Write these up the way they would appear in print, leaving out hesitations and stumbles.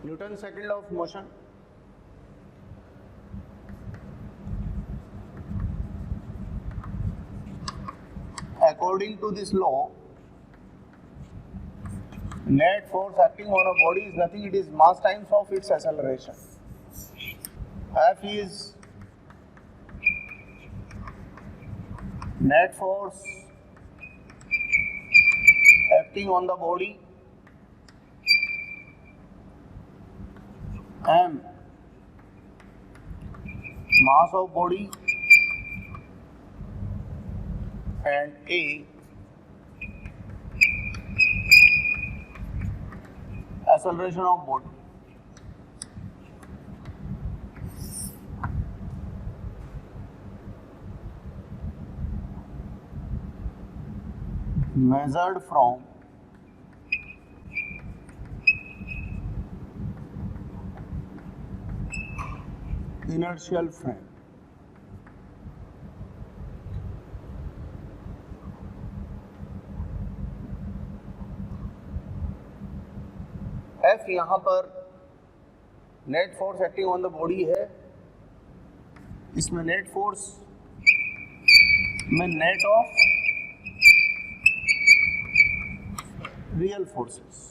Newton's second law of motion. According to this law, net force acting on a body is nothing, it is mass times of its acceleration. F is net force acting on the body, M mass of body, and A acceleration of body. Measured from inertial frame. F यहाँ पर net force acting on the body है, इसमें net force में net of real forces.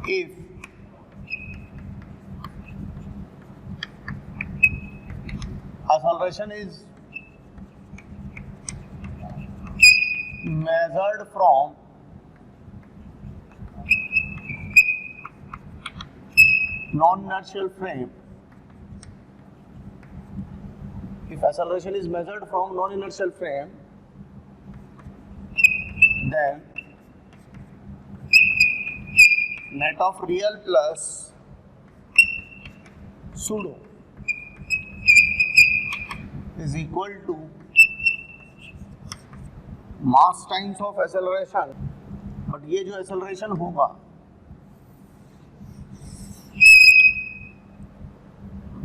If acceleration is measured from non-inertial frame, if acceleration is measured from non-inertial frame, then net of real plus pseudo is equal to mass times of acceleration. But ये जो acceleration होगा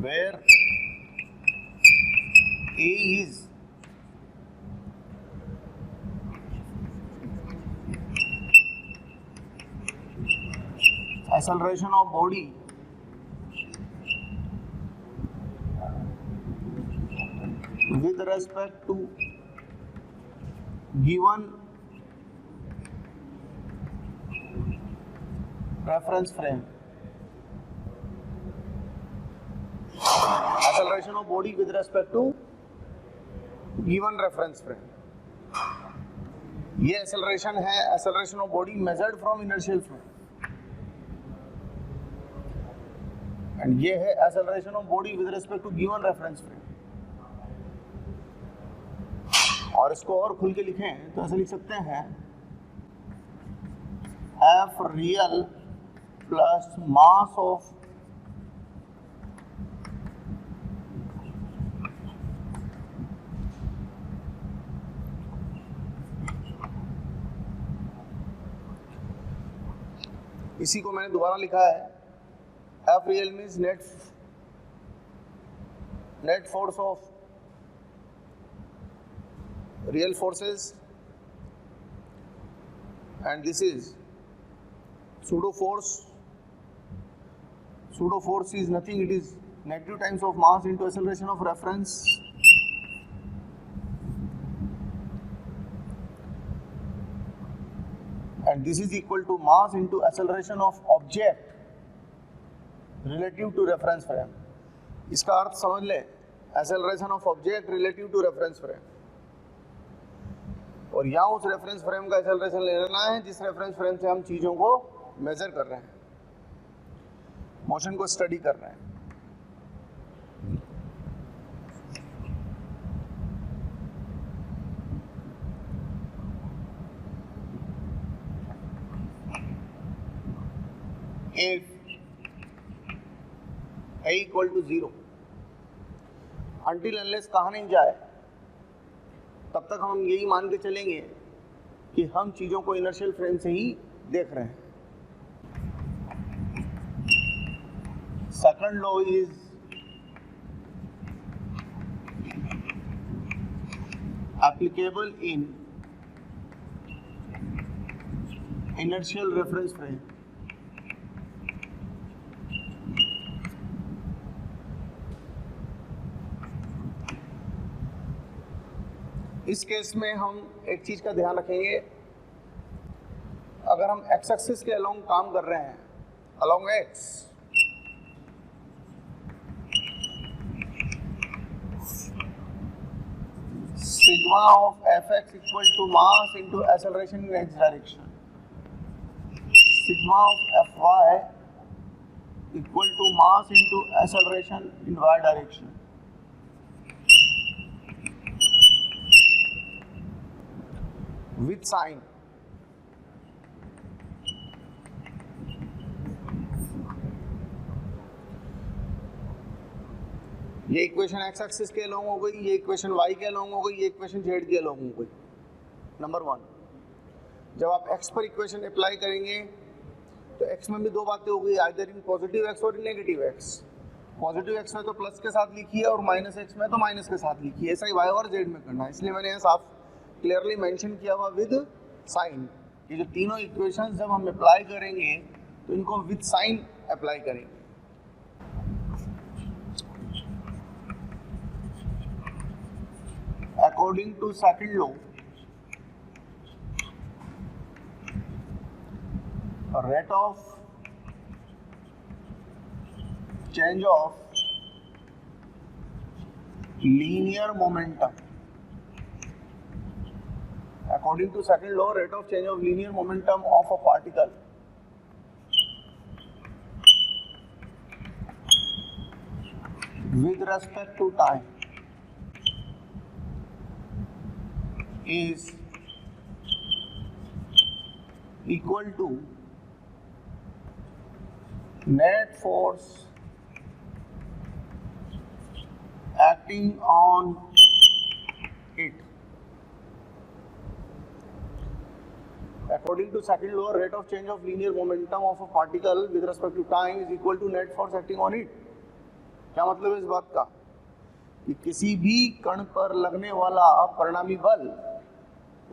where A is acceleration of body with respect to given reference frame. Acceleration of body with respect to given reference frame. ये acceleration है, acceleration of body measured from inertial frame. And ये है acceleration of body with respect to given reference frame. और इसको और खुल के लिखें तो ऐसे लिख सकते हैं F real plus mass of इसी को मैंने दोबारा लिखा है F real means net force of real forces, and this is pseudo force. Pseudo force is nothing, it is negative times of mass into acceleration of reference. And this is equal to mass into acceleration of object relative to reference frame. इसका अर्थ समझ ले, acceleration of object relative to reference frame. और यहाँ उस reference frame का acceleration ले लेना है जिस रेफरेंस फ्रेम से हम चीज़ों को मेजर कर रहे हैं, मोशन को स्टडी कर रहे हैं. If A equal to 0 until unless कहा नहीं जाए तब तक हम यही मान के चलेंगे कि हम चीज़ों को इनर्शियल फ्रेम से ही देख रहे हैं. Second law is applicable in inertial reference frame. इस केस में हम एक चीज का ध्यान रखेंगे, अगर हम एक्स एक्सिस के अलोंग काम कर रहे हैं, along x, sigma of fx equal to mass into acceleration in x direction, sigma of fy equal to mass into acceleration in y direction. With sign. ये इक्वेशन एक्स एक्सिस के along हो गई, ये equation Y के along हो गई, ये equation Z के अलोंग हो गई। नंबर 1, जब आप एक्स पर इक्वेशन अप्लाई करेंगे तो एक्स में भी दो बातें हो गई, आइदर इन पॉजिटिव एक्स और इन नेगेटिव एक्स। पॉजिटिव एक्स में तो प्लस के साथ लिखिए और माइनस एक्स में तो माइनस के साथ लिखिए, ऐसा ही वाई और जेड में करना है। इसलिए मैंने यहाँ साफ क्लियरली मेंशन किया हुआ विद साइन। ये जो तीनों इक्वेशंस जब हम अप्लाई करेंगे तो इनको विद साइन अप्लाई करेंगे। According to second law, rate of change of linear momentum. According to second law, rate of change of linear momentum of a particle with respect to time is equal to net force acting on it. According to second law, rate of change of linear momentum of a particle with respect to time is equal to net force acting on it. क्या मतलब है इस बात का? कि किसी भी कण पर लगने वाला परिणामी बल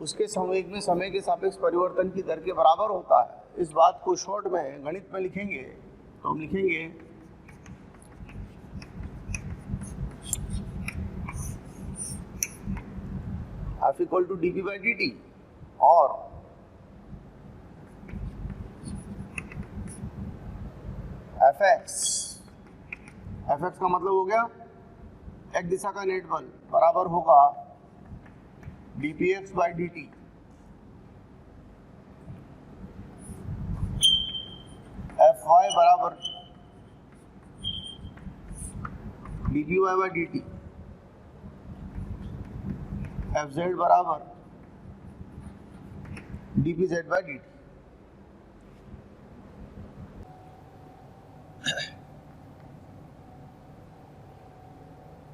उसके संवेग में समय के सापेक्ष परिवर्तन की दर के बराबर होता है। इस बात को शॉर्ट में गणित में लिखेंगे तो हम लिखेंगे F equal to dp by dt, और fx का मतलब हो गया एक दिशा का नेट बल बराबर होगा dpx by dt, fy बराबर dpy by dt, fz बराबर dpz by dt।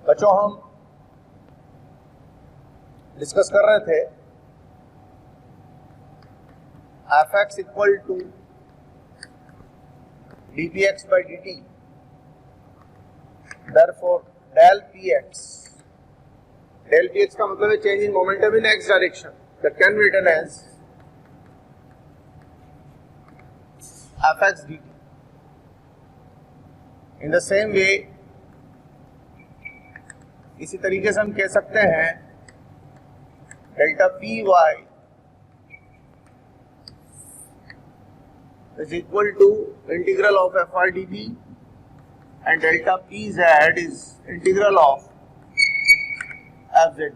बच्चों हम डिस्कस कर रहे थे fx equal to dpx by dt, therefore del px का मतलब है change in momentum in x direction, that can be written as fx dt. in the same way, इसी तरीके से हम कह सकते हैं delta P Y is equal to integral of F R D P and delta P Z is integral of F Z.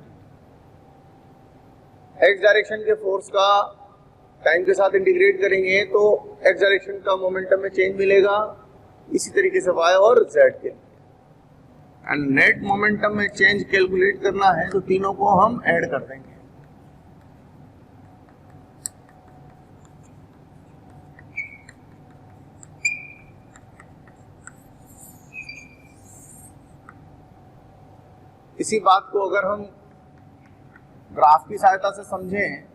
X direction के force का time के साथ इंटीग्रेट करेंगे तो एक्स डायरेक्शन का मोमेंटम में चेंज मिलेगा, इसी तरीके से वाई और जेड के। एंड नेट मोमेंटम में चेंज कैलकुलेट करना है तो तीनों को हम ऐड कर देंगे। इसी बात को अगर हम ग्राफ की सहायता से समझें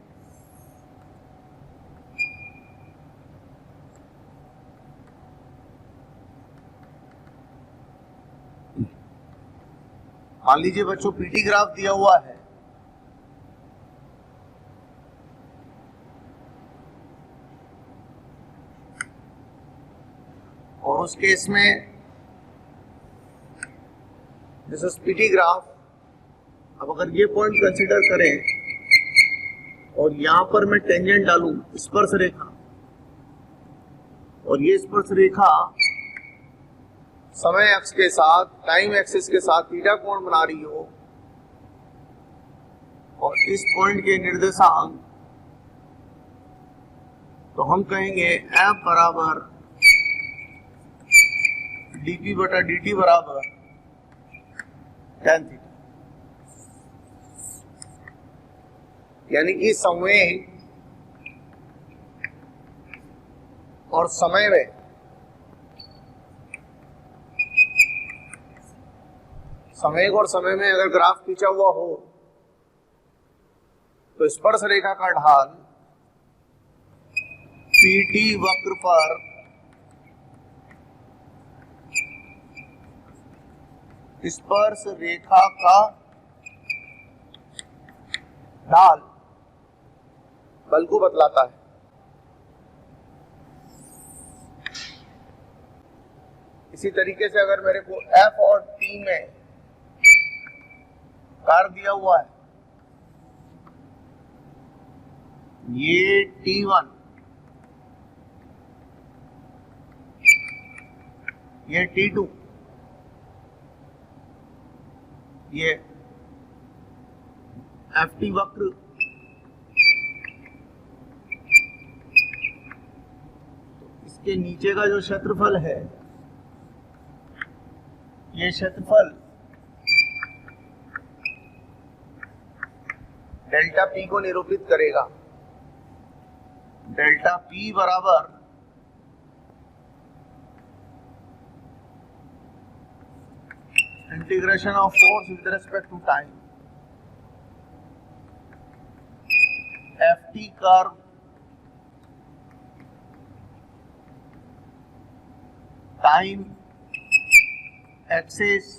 मान लीजिए बच्चों पीटी ग्राफ दिया हुआ है और उस केस में दिस इज पीटी ग्राफ। अब अगर ये पॉइंट कंसीडर करें और यहां पर मैं टेंजेंट डालूं स्पर्श रेखा, और ये स्पर्श रेखा समय एक्स के साथ टाइम एक्सिस के साथ थीटा कोण बना रही हो, और इस पॉइंट के निर्देशांक तो हम कहेंगे एफ बराबर dp बटा dt बराबर tan थीटा। यानी कि संवेग और समय में अगर ग्राफ खींचा हुआ हो तो स्पर्श रेखा का ढाल PT वक्र पर स्पर्श रेखा का ढाल बल को बतलाता है। इसी तरीके से अगर मेरे को F और T में कार्य दिया हुआ है, ये T1, ये T2, ये FT वक्र, इसके नीचे का जो क्षेत्रफल है, ये क्षेत्रफल डेल्टा P को निरूपित करेगा। डेल्टा P बराबर integration of force with respect to time, FT curve time axis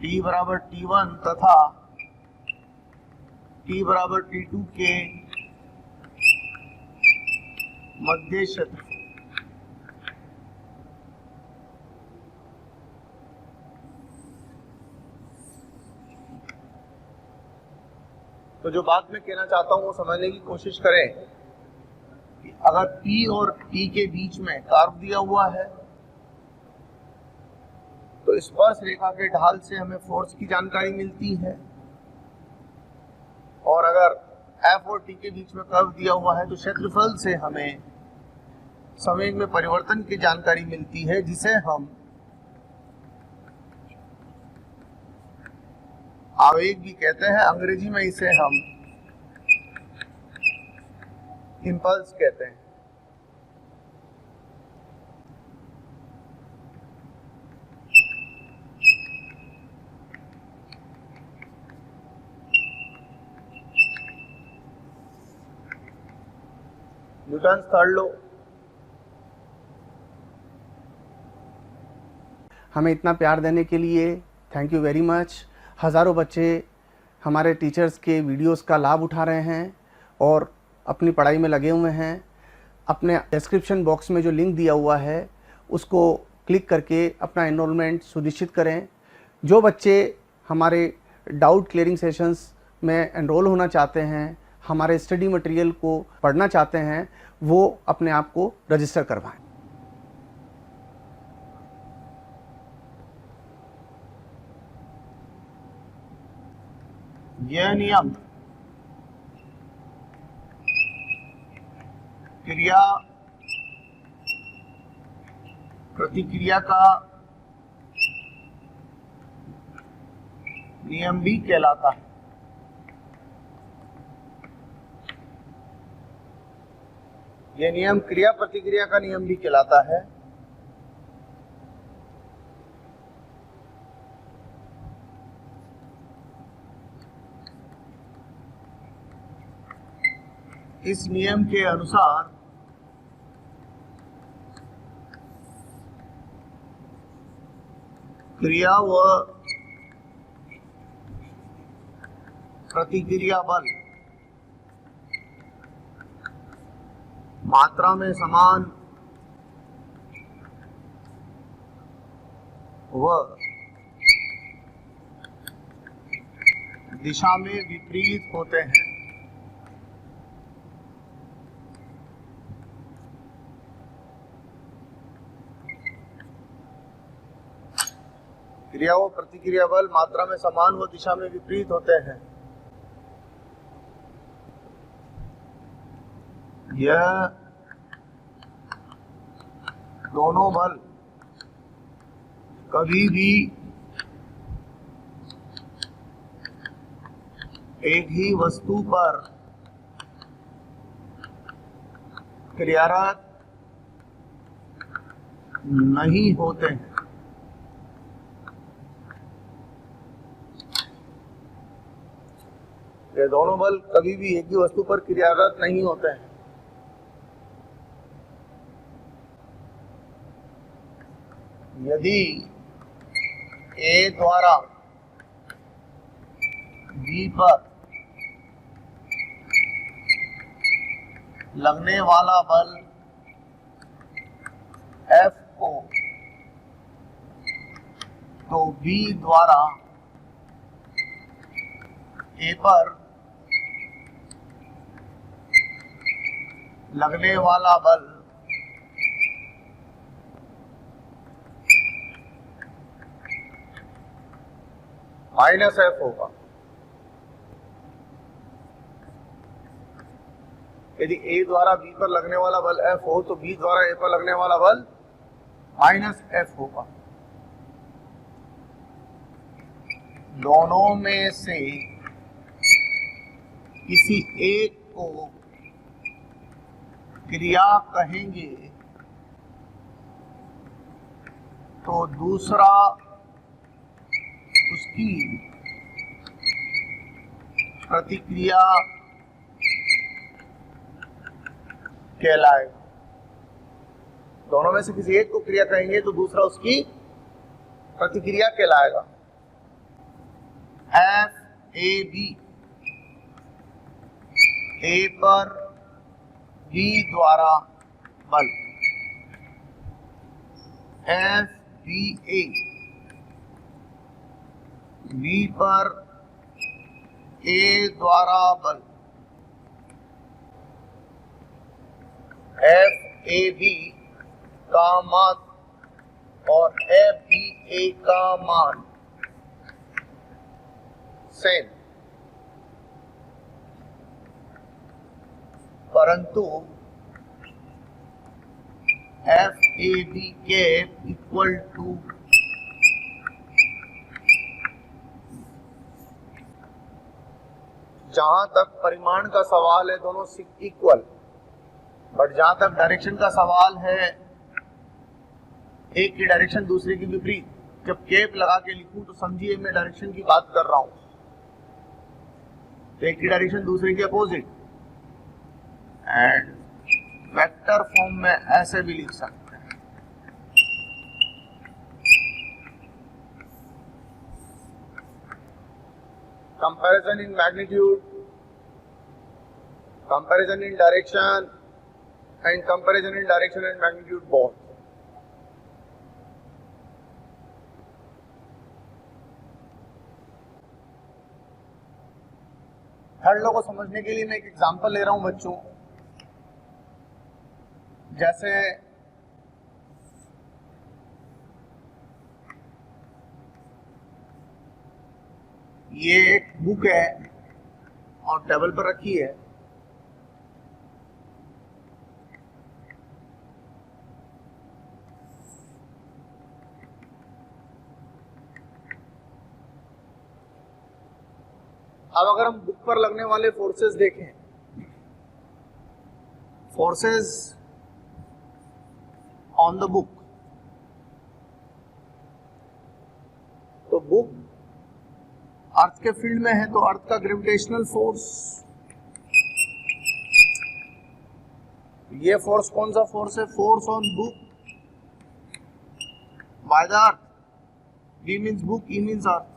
T बराबर T1 तथा T बराबर T2 के मध्य क्षेत्र। तो जो बात मैं कहना चाहता हूं वो समझने की कोशिश करें कि अगर P और T के बीच में कर्व दिया हुआ है तो स्पर्श रेखा के ढाल से हमें फोर्स की जानकारी मिलती है, और अगर F और T के बीच में कर्व दिया हुआ है तो क्षेत्रफल से हमें संवेग में परिवर्तन की जानकारी मिलती है, जिसे हम आवेग भी कहते हैं। अंग्रेजी में इसे हम इंपल्स कहते हैं। Newton third law. हमें इतना प्यार देने के लिए थैंक यू वेरी मच। हज़ारों बच्चे हमारे टीचर्स के वीडियोस का लाभ उठा रहे हैं और अपनी पढ़ाई में लगे हुए हैं। अपने डिस्क्रिप्शन बॉक्स में जो लिंक दिया हुआ है उसको क्लिक करके अपना एनरोलमेंट सुनिश्चित करें। जो बच्चे हमारे डाउट क्लियरिंग सेशंस में एनरोल होना चाहते हैं, हमारे स्टडी मटेरियल को पढ़ना चाहते हैं, वो अपने आप को रजिस्टर करवाएं। यह नियम क्रिया प्रतिक्रिया का नियम भी कहलाता है। यह नियम क्रिया प्रतिक्रिया का नियम भी कहलाता है। इस नियम के अनुसार क्रिया व प्रतिक्रिया बल मात्रा में समान व दिशा में विपरीत होते हैं। क्रिया व प्रतिक्रिया बल मात्रा में समान व दिशा में विपरीत होते हैं। यह दोनों बल कभी भी एक ही वस्तु पर क्रियारत नहीं होते हैं। ये दोनों बल कभी भी एक ही वस्तु पर क्रियारत नहीं होते हैं। यदि A द्वारा B पर लगने वाला बल F को तो B द्वारा A पर लगने वाला बल -F होगा। यदि A द्वारा B पर लगने वाला बल F हो तो B द्वारा A पर लगने वाला बल -F होगा। दोनों में से किसी एक को क्रिया कहेंगे तो दूसरा उसकी प्रतिक्रिया कहलाएगा। दोनों में से किसी एक को क्रिया कहेंगे तो दूसरा उसकी प्रतिक्रिया कहलाएगा। FAB A पर B द्वारा बल, FBA B पर A द्वारा बल, FAB का मान और FBA का मान सेम, परंतु FAB के इक्वल टू जहां तक परिमाण का सवाल है दोनों इक्वल, बट जहां तक डायरेक्शन का सवाल है एक की डायरेक्शन दूसरे की विपरीत। जब कैप लगा के लिखूं तो समझिए मैं डायरेक्शन की बात कर रहा हूं, तो एक की डायरेक्शन दूसरे के अपोजिट। एंड वेक्टर फॉर्म में ऐसे भी लिख सकते हैं, comparison in magnitude, comparison in direction and comparison in direction and magnitude both. Third law को समझने के लिए मैं एक एग्जांपल ले रहा हूं बच्चों। जैसे ये एक बुक है और टेबल पर रखी है, अब अगर हम बुक पर लगने वाले फोर्सेस देखें, फोर्सेस ऑन द बुक, तो बुक अर्थ के फील्ड में है तो अर्थ का ग्रेविटेशनल फोर्स, ये फोर्स कौन सा फोर्स है? Force on book by the earth. B means book, E means earth.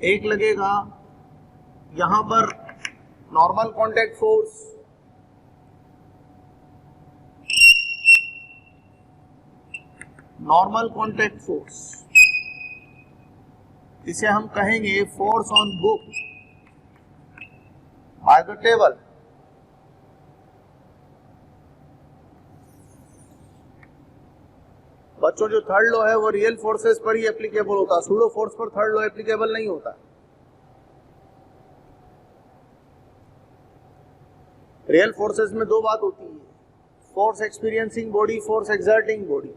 एक लगेगा यहां पर normal contact force normal contact force, इसे हम कहेंगे force on book by the table. बच्चों जो थर्ड लॉ है वो रियल फोर्सेस पर ही एप्लीकेबल होता है, सूडो फोर्स पर थर्ड लॉ एप्लीकेबल नहीं होता। रियल फोर्सेस में दो बात होती है, force experiencing body, force exerting body.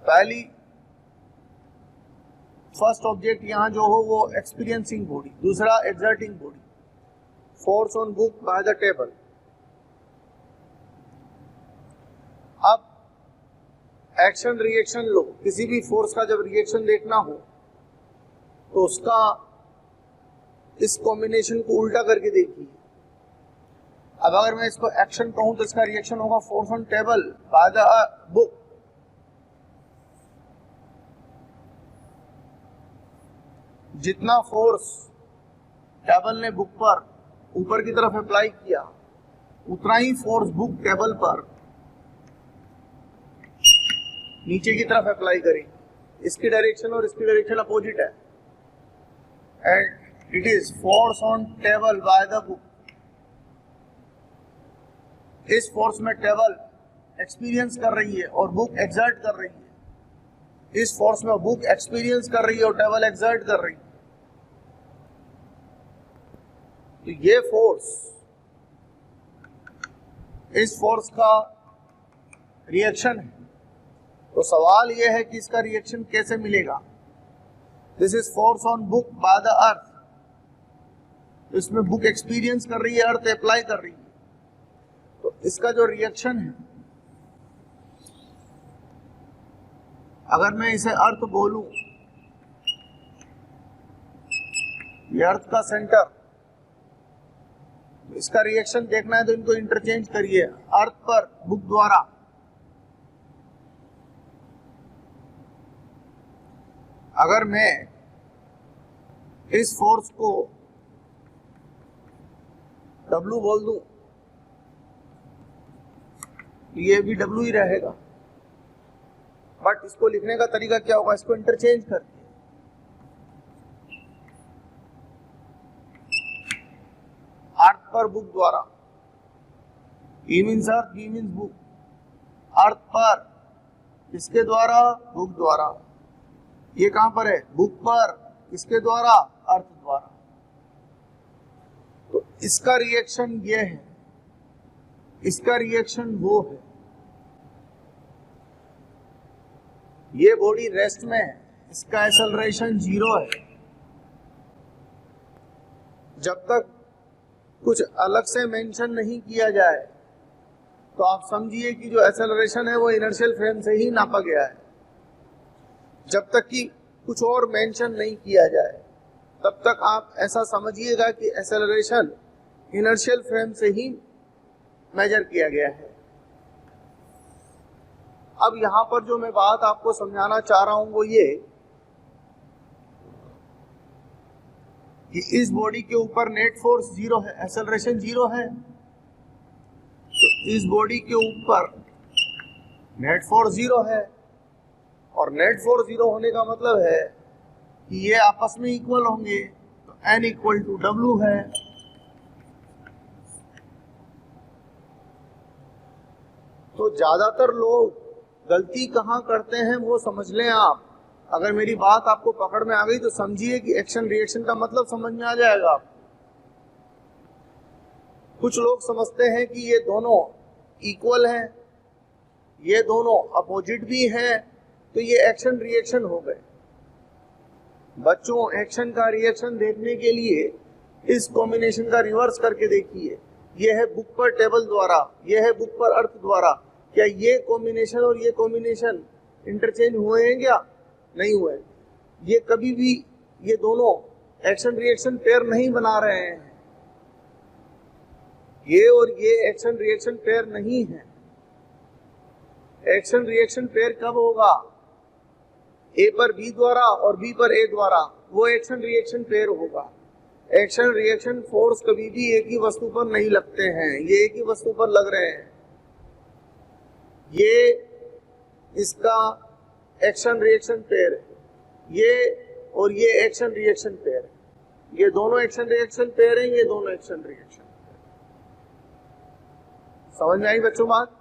पहली फर्स्ट ऑब्जेक्ट यहां जो हो वो एक्सपीरियंसिंग बॉडी, दूसरा exerting body. Force on book by the table. अब एक्शन रिएक्शन लो, किसी भी फोर्स का जब रिएक्शन देखना हो तो उसका इस कॉम्बिनेशन को उल्टा करके देखिए। अब अगर मैं इसको एक्शन कहूं तो इसका रिएक्शन होगा force on table by the book. जितना फोर्स टेबल ने बुक पर ऊपर की तरफ अप्लाई किया उतना ही फोर्स बुक टेबल पर नीचे की तरफ अप्लाई करेंगे। इसकी डायरेक्शन और इसकी डायरेक्शन अपोजिट है and it is force on table by the book. इस फोर्स में टेबल एक्सपीरियंस कर रही है और बुक एक्सर्ट कर रही है। इस फोर्स में बुक एक्सपीरियंस कर रही है और टेबल एक्सर्ट कर रही है। तो ये फोर्स इस फोर्स का रिएक्शन है। तो सवाल यह है कि इसका रिएक्शन कैसे मिलेगा। This is force on book by the अर्थ। तो इसमें बुक एक्सपीरियंस कर रही है, अर्थ अप्लाई कर रही है। तो इसका जो रिएक्शन है, अगर मैं इसे अर्थ बोलूं, ये अर्थ का सेंटर, तो इसका रिएक्शन देखना है तो इनको इंटरचेंज करिए। अर्थ पर बुक द्वारा, अगर मैं इस फोर्स को W बोल दूं, ये भी W ही रहेगा, बट इसको लिखने का तरीका क्या होगा, इसको इंटरचेंज कर दिए। अर्थ पर बुक द्वारा, E means earth, B means book. Earth पर इसके द्वारा, बुक द्वारा। ये कहां पर है, बुक पर, इसके द्वारा, अर्थ द्वारा। तो इसका रिएक्शन ये है, इसका रिएक्शन वो है। ये बॉडी रेस्ट में है, इसका एक्सेलरेशन 0 है। जब तक कुछ अलग से मेंशन नहीं किया जाए तो आप समझिए कि जो एक्सेलरेशन है वो इनर्शियल फ्रेम से ही नापा गया है। जब तक कि कुछ और मेंशन नहीं किया जाए तब तक आप ऐसा समझिएगा कि एक्सेलरेशन इनर्शियल फ्रेम से ही मेजर किया गया है। अब यहां पर जो मैं बात आपको समझाना चाह रहा हूं वो ये कि इस बॉडी के ऊपर नेट फोर्स 0 है, एक्सेलरेशन 0 है। तो इस बॉडी के ऊपर नेट फोर्स 0 है और नेट फोर्स 0 होने का मतलब है कि ये आपस में इक्वल होंगे। तो N इक्वल टू W है। तो ज्यादातर लोग गलती कहां करते हैं वो समझ लें आप। अगर मेरी बात आपको पकड़ में आ गई तो समझिए कि एक्शन रिएक्शन का मतलब समझ में आ जाएगा आपको। कुछ लोग समझते हैं कि ये दोनों इक्वल हैं, ये दोनों अपोजिट भी हैं, तो ये एक्शन रिएक्शन हो गए। बच्चों, एक्शन का रिएक्शन देखने के लिए इस कॉम्बिनेशन का रिवर्स करके देखिए। ये है बुक पर टेबल द्वारा, ये है बुक पर अर्थ द्वारा। क्या ये कॉम्बिनेशन और ये कॉम्बिनेशन इंटरचेंज हुए हैं क्या? नहीं हुए। ये कभी भी ये दोनों एक्शन रिएक्शन पेयर नहीं बना रहे हैं। ये और ये एक्शन रिएक्शन पेयर नहीं है। एक्शन रिएक्शन पेयर कब होगा? ए पर बी द्वारा और बी पर ए द्वारा, वो एक्शन रिएक्शन पेयर होगा। एक्शन रिएक्शन फोर्स कभी भी एक ही वस्तु पर नहीं लगते हैं, ये एक ही वस्तु पर लग रहे हैं। ये इसका एक्शन रिएक्शन पेयर है, ये और ये एक्शन रिएक्शन पेयर है, ये दोनों एक्शन रिएक्शन पेयर है, ये दोनों एक्शन रिएक्शन। समझ में आई बच्चों बात?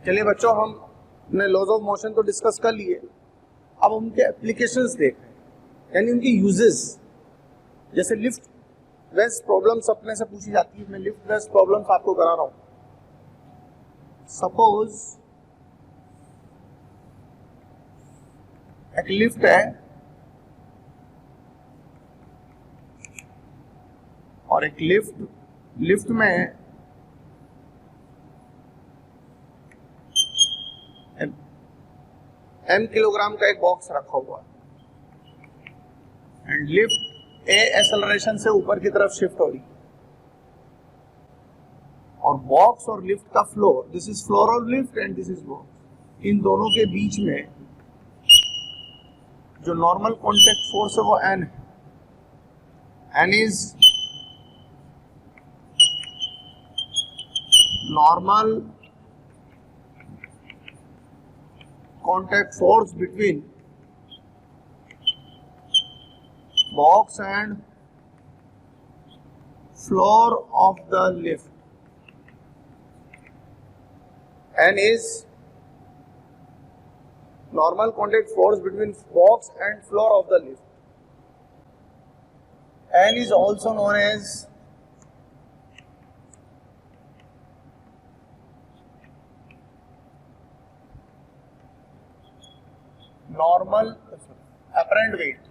चलिए बच्चों, हमने लॉज ऑफ मोशन तो डिस्कस कर लिए, अब उनके एप्लीकेशंस देख रहे हैं, यानी उनकी यूजेस। जैसे लिफ्ट वेस्ट प्रॉब्लम्स अपने से पूछी जाती है, मैं लिफ्ट वेस्ट प्रॉब्लम्स आपको करा रहा हूं। सपोज एक लिफ्ट है और एक लिफ्ट में m किलोग्राम का एक बॉक्स रखा हुआ है एंड लिफ्ट a एक्सेलरेशन से ऊपर की तरफ शिफ्ट हो रही है, और बॉक्स और लिफ्ट का floor, this is floor of lift and this is box, इन दोनों के बीच में जो नॉर्मल कॉन्टैक्ट फोर्स है वो n है। n is normal contact force between box and floor of the lift. N is normal contact force between box and floor of the lift. N is also known as normal apparent weight।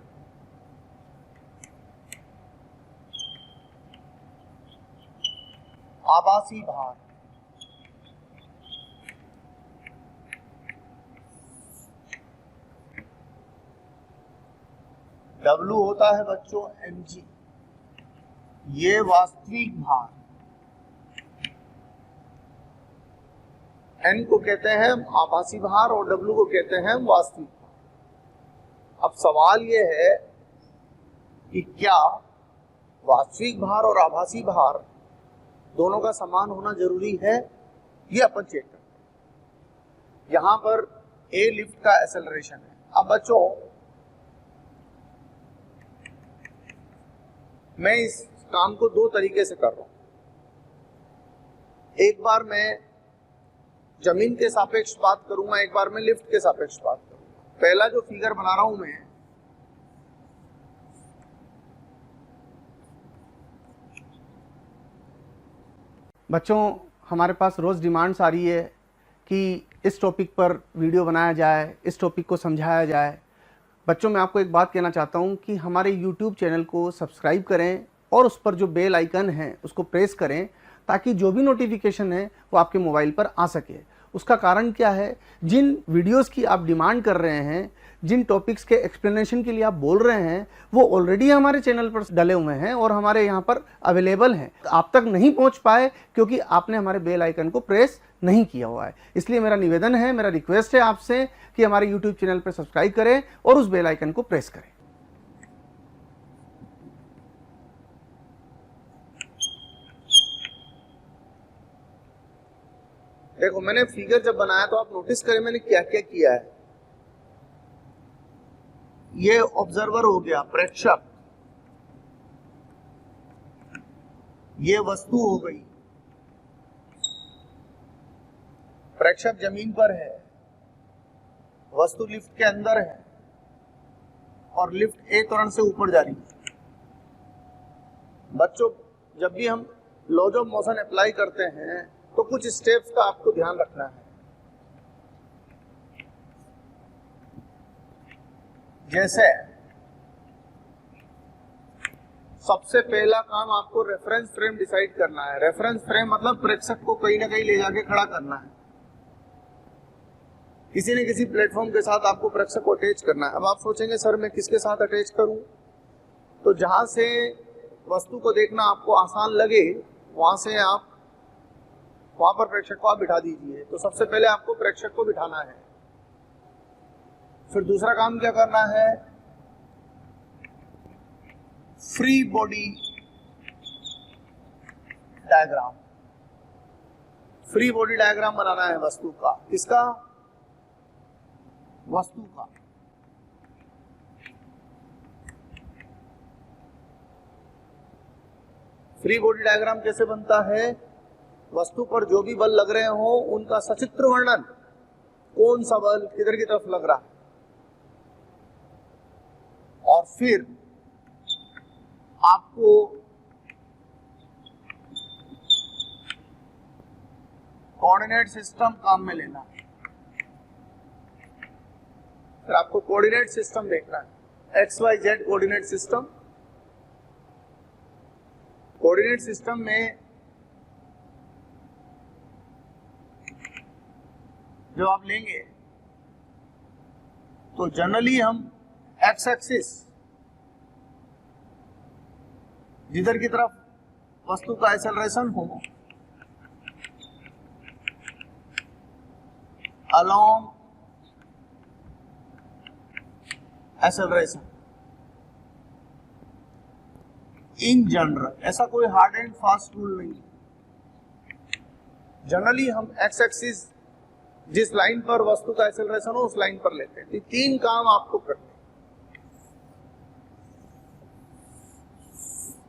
आभासी भार। W होता है बच्चों mg, ये वास्तविक भार। N को कहते हैं आभासी भार और W को कहते हैं वास्तविक। अब सवाल यह है कि क्या वास्तविक भार और आभासी भार दोनों का समान होना जरूरी है, ये अपन चेक करते हैं। यहां पर A लिफ्ट का एक्सेलरेशन है। अब बच्चों, मैं इस काम को दो तरीके से कर रहा हूं। एक बार मैं जमीन के सापेक्ष बात करूंगा, एक बार मैं लिफ्ट के सापेक्ष बात करूंगा। पहला जो फिगर बना रहा हूं मैं, बच्चों हमारे पास रोज़ डिमांड्स आ रही है कि इस टॉपिक पर वीडियो बनाया जाए, इस टॉपिक को समझाया जाए। बच्चों मैं आपको एक बात कहना चाहता हूं कि हमारे YouTube चैनल को सब्सक्राइब करें और उस पर जो बेल आइकन है उसको प्रेस करें, ताकि जो भी नोटिफिकेशन है वो आपके मोबाइल पर आ सके। उसका कारण क्या है, जिन वीडियोस की आप डिमांड कर रहे हैं, जिन टॉपिक्स के एक्सप्लेनेशन के लिए आप बोल रहे हैं, वो ऑलरेडी हमारे चैनल पर डले हुए हैं और हमारे यहाँ पर अवेलेबल हैं। आप तक नहीं पहुँच पाए क्योंकि आपने हमारे बेल आइकन को प्रेस नहीं किया हुआ है। इसलिए मेरा निवेदन है, मेरा रिक्वेस्ट है आपसे कि हमारे यूट्यूब चैनल पर सब्सक्राइब करें और उस बेल आइकन को प्रेस करें। देखो, मैंने फिगर जब बनाया तो आप नोटिस करें मैंने क्या क्या किया है। ये ऑब्जर्वर हो गया, प्रेक्षक, ये वस्तु हो गई। प्रेक्षक जमीन पर है, वस्तु लिफ्ट के अंदर है और लिफ्ट एक त्वरण से ऊपर जा रही है। बच्चों, जब भी हम लॉज ऑफ मोशन अप्लाई करते हैं तो कुछ स्टेप्स का आपको ध्यान रखना है। जैसे सबसे पहला काम आपको रेफरेंस फ्रेम डिसाइड करना है। रेफरेंस फ्रेम मतलब प्रेक्षक को कहीं ना कहीं ले जाके खड़ा करना है। किसी न किसी प्लेटफॉर्म के साथ आपको प्रेक्षक को अटैच करना है। अब आप सोचेंगे सर मैं किसके साथ अटैच करूं, तो जहां से वस्तु को देखना आपको आसान लगे वहां पर प्रेक्षक को आप बिठा दीजिए। तो सबसे पहले आपको प्रेक्षक को बिठाना है। फिर दूसरा काम क्या करना है, free body diagram. Free body diagram बनाना है वस्तु का। किसका? वस्तु का। फ्री बॉडी डायग्राम कैसे बनता है? वस्तु पर जो भी बल लग रहे हो उनका सचित्र वर्णन, कौन सा बल किधर की तरफ लग रहा है, और फिर आपको कोऑर्डिनेट सिस्टम काम में लेना है। फिर आपको कोऑर्डिनेट सिस्टम देखना है, X Y Z coordinate system. Coordinate system में जब आप लेंगे तो जनरली हम एक्स एक्सिस जिधर की तरफ वस्तु का एक्सेलरेशन हो अलोंग एक्सेलरेशन इन जनरल, ऐसा कोई हार्ड एंड फास्ट रूल नहीं है। जनरली हम एक्स एक्सिस जिस लाइन पर वस्तु का एक्सेलरेशन हो उस लाइन पर लेते हैं। ये तीन काम आपको करने हैं।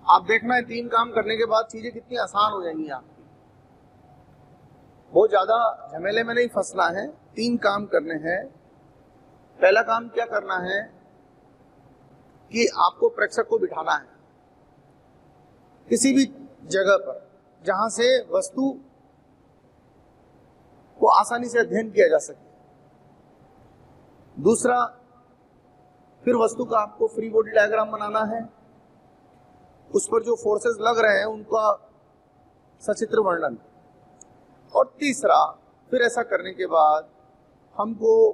आप देखना है तीन काम करने के बाद चीजें कितनी आसान हो जाएंगी आपकी। बहुत ज्यादा झमेले में नहीं फंसना है, तीन काम करने हैं। पहला काम क्या करना है कि आपको प्रेक्षक को बिठाना है किसी भी जगह पर जहां से वस्तु को आसानी से अध्ययन किया जा सके। दूसरा, फिर वस्तु का आपको फ्री बॉडी डायग्राम बनाना है, उस पर जो फोर्सेस लग रहे हैं उनका सचित्र वर्णन। और तीसरा, फिर ऐसा करने के बाद हमको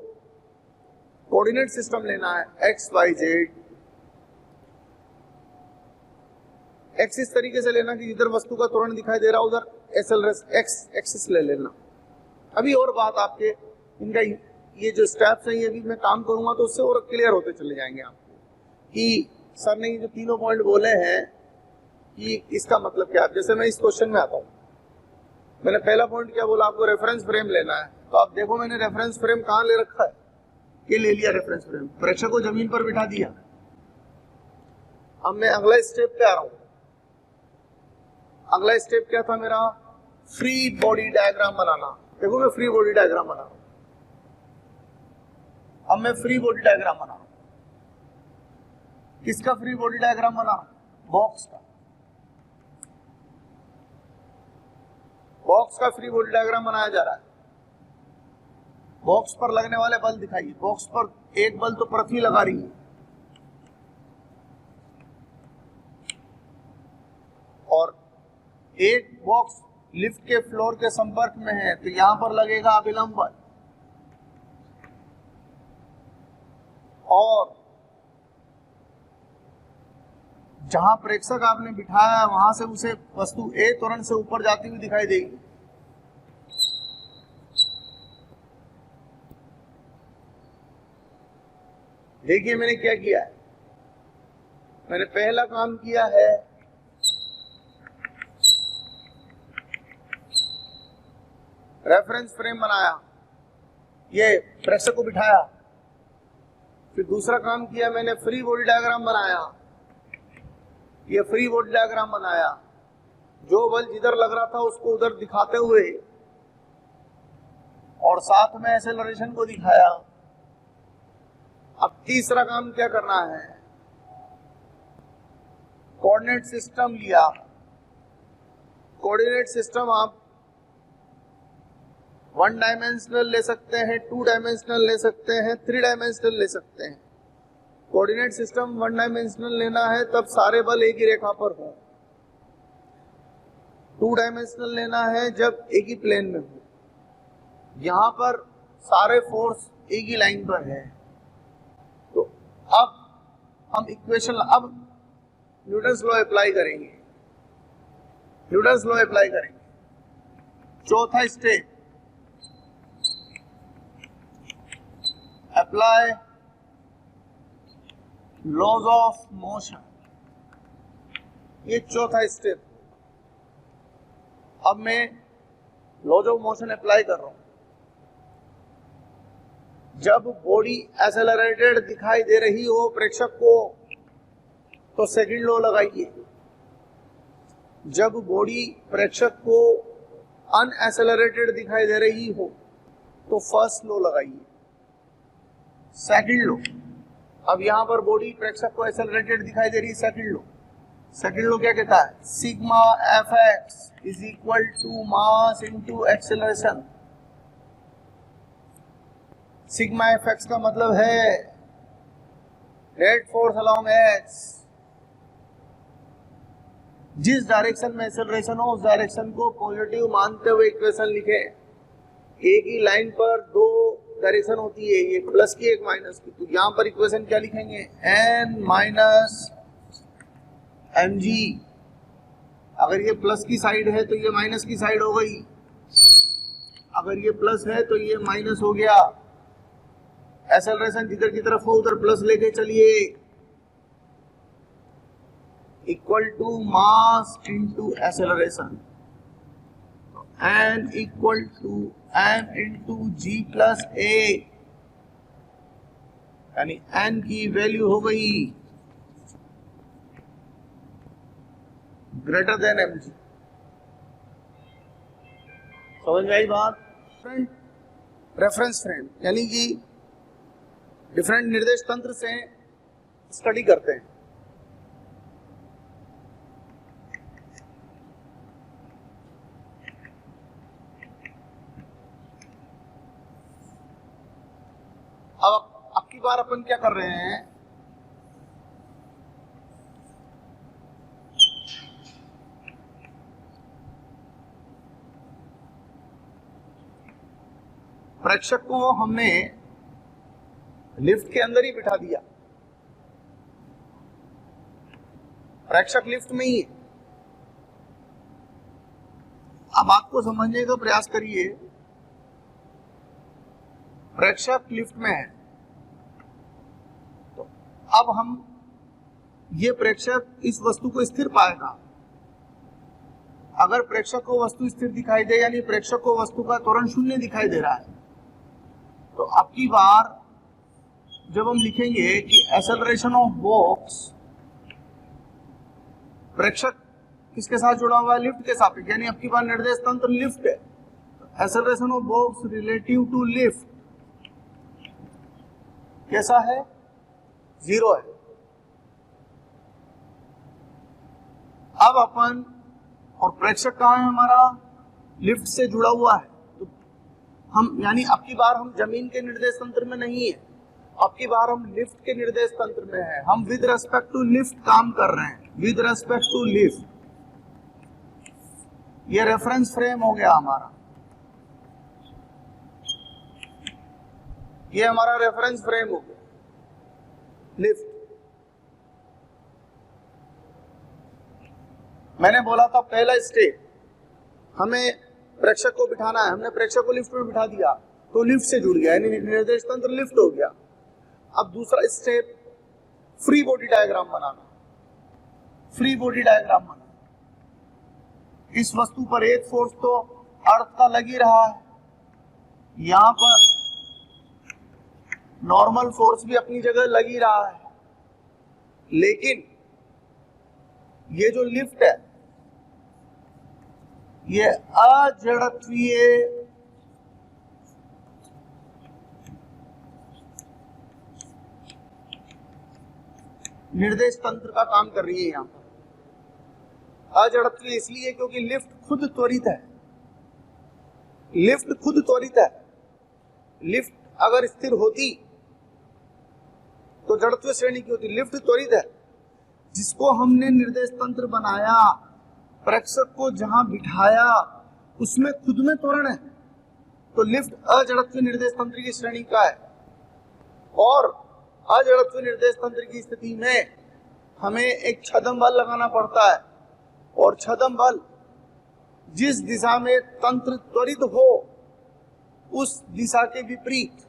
कोऑर्डिनेट सिस्टम लेना है, एक्स वाई जेड। एक्स इस तरीके से लेना कि जिधर वस्तु का त्वरण दिखाई दे रहा है उधर एक्सेलरेशन एक्स एक्सिस ले लेना। अभी और बात आपके इनका ये जो स्टेप्स हैं ये भी मैं काम करूंगा तो उससे और क्लियर होते चले जाएंगे आपको कि सर ने ये जो तीनों पॉइंट बोले हैं कि इसका मतलब क्या है। जैसे मैं इस क्वेश्चन में आता हूँ, मैंने पहला पॉइंट क्या बोला, आपको रेफरेंस फ्रेम लेना है। तो आप देखो मैंने रेफरेंस फ्रेम कहाँ ले रखा है, ये ले लिया रेफरेंस फ्रेम, प्रेक्षक को जमीन पर बिठा दिया। अब मैं अगला स्टेप पे आ रहा हूँ। अगला स्टेप क्या था मेरा? फ्री बॉडी डायग्राम बनाना। देखो मैं फ्री बॉडी डायग्राम बना रहा हूं। अब मैं फ्री बॉडी डायग्राम बना रहा हूं। किसका फ्री बॉडी डायग्राम बना रहा हूं? बॉक्स का। बॉक्स का फ्री बॉडी डायग्राम बनाया जा रहा है। बॉक्स पर लगने वाले बल दिखाइए। बॉक्स पर एक बल तो पृथ्वी लगा रही है और एक बॉक्स लिफ्ट के फ्लोर के संपर्क में है तो यहां पर लगेगा अभिलंब बल, और जहां प्रेक्षक आपने बिठाया वहां से उसे वस्तु ए त्वरण से ऊपर जाती हुई दिखाई देगी। देखिए मैंने क्या किया है। मैंने पहला काम किया है रेफरेंस फ्रेम बनाया, ये प्रेक्षक को बिठाया। फिर दूसरा काम किया मैंने फ्री बॉडी डायग्राम बनाया, ये फ्री बॉडी डायग्राम बनाया। जो बल जिधर लग रहा था उसको उधर दिखाते हुए और साथ में एक्सेलरेशन को दिखाया। अब तीसरा काम क्या करना है? कोऑर्डिनेट सिस्टम लिया। कोऑर्डिनेट सिस्टम आप 1 डायमेंशनल ले सकते हैं, 2 डायमेंशनल ले सकते हैं, 3 डायमेंशनल ले सकते हैं। कोऑर्डिनेट सिस्टम 1 डायमेंशनल लेना है तब सारे बल एक ही रेखा पर हो। 2 डायमेंशनल लेना है जब एक ही प्लेन में हो। यहां पर सारे फोर्स एक ही लाइन पर है। तो अब हम इक्वेशन, अब न्यूटन्स लॉ अप्लाई करेंगे। न्यूटन्स लॉ अप्लाई करेंगे। चौथा step, apply laws of motion. ये चौथा स्टेप। अब मैं लॉज ऑफ मोशन अप्लाई कर रहा हूं। जब बॉडी एक्सेलरेटेड दिखाई दे रही हो प्रेक्षक को तो सेकंड लॉ लगाइए, जब बॉडी प्रेक्षक को अनएक्सेलरेटेड दिखाई दे रही हो तो फर्स्ट लॉ लगाइए, सेकंड लॉ। अब यहां पर बॉडी प्रेक्षक को एक्सेलरेटेड दिखाई दे रही है, सेकंड लॉ क्या कहता है, sigma F X is equal to mass into acceleration. Sigma F X का मतलब है नेट फोर्स अलोंग एक्स। जिस डायरेक्शन में एक्सेलरेशन हो उस डायरेक्शन को पॉजिटिव मानते हुए इक्वेशन लिखे। एक ही लाइन पर दो डायरेक्शन होती है, एक प्लस की एक माइनस की, तो यहां पर इक्वेशन क्या लिखेंगे, एन माइनस एम जी। अगर ये प्लस की साइड है तो ये माइनस की साइड हो गई, अगर ये प्लस है तो ये माइनस हो गया। एक्सेलरेशन जिधर की तरफ हो उधर प्लस लेके चलिए, equal to mass into acceleration, N equal to M into G plus A, यानी एन की वैल्यू हो गई ग्रेटर देन एम जी। समझ में आई बात? रेफरेंस फ्रेम यानी कि डिफरेंट निर्देश तंत्र से स्टडी करते हैं। अब की बार अपन क्या कर रहे हैं, प्रेक्षक को हमने लिफ्ट के अंदर ही बिठा दिया, प्रेक्षक लिफ्ट में ही है। अब आपको समझने का प्रयास करिए, प्रेक्षक लिफ्ट में है तो अब हम ये प्रेक्षक इस वस्तु को स्थिर पाएगा। अगर प्रेक्षक को वस्तु स्थिर दिखाई दे यानी प्रेक्षक को वस्तु का त्वरण शून्य दिखाई दे रहा है, तो अब की बार जब हम लिखेंगे कि एक्सेलरेशन ऑफ बॉक्स, प्रेक्षक किसके साथ जुड़ा हुआ है, लिफ्ट के सापेक्ष, यानी अब की बार निर्देश तंत्र लिफ्ट है। Acceleration of box relative to lift कैसा है, 0 है। अब अपन, और प्रेक्षक कहां है हमारा, लिफ्ट से जुड़ा हुआ है, तो हम यानी अब की बार हम जमीन के निर्देश तंत्र में नहीं है, अब की बार हम लिफ्ट के निर्देश तंत्र में है। हम विद रेस्पेक्ट टू लिफ्ट काम कर रहे हैं, विद रेस्पेक्ट टू लिफ्ट। ये रेफरेंस फ्रेम हो गया हमारा, ये हमारा रेफरेंस फ्रेम हो गया लिफ्ट। मैंने बोला था पहला स्टेप हमें प्रेक्षक को बिठाना है, हमने प्रेक्षक को लिफ्ट में बिठा दिया तो लिफ्ट से जुड़ गया, यानी निर्देश तंत्र लिफ्ट हो गया। अब दूसरा स्टेप फ्री बॉडी डायग्राम बनाना, फ्री बॉडी डायग्राम बनाना। इस वस्तु पर एक फोर्स तो अर्थ का लग ही रहा है, यहां पर नॉर्मल फोर्स भी अपनी जगह लग ही रहा है, लेकिन ये जो लिफ्ट है ये अजड़त्वीय निर्देश तंत्र का काम कर रही है। यहां पर अजड़त्वीय इसलिए क्योंकि लिफ्ट खुद त्वरित है, लिफ्ट खुद त्वरित है। लिफ्ट अगर स्थिर होती तो जड़त्वीय श्रेणी की होती, लिफ्ट त्वरित है। जिसको हमने निर्देश तंत्र बनाया, प्रेक्षक को जहां बिठाया उसमें खुद में त्वरण है, तो लिफ्ट अजड़त्वीय निर्देश तंत्र की श्रेणी का है। और अजड़त्वीय निर्देश तंत्र की स्थिति में हमें एक छदम बल लगाना पड़ता है, और छदम बल जिस दिशा में तंत्र त्वरित हो उस दिशा के विपरीत।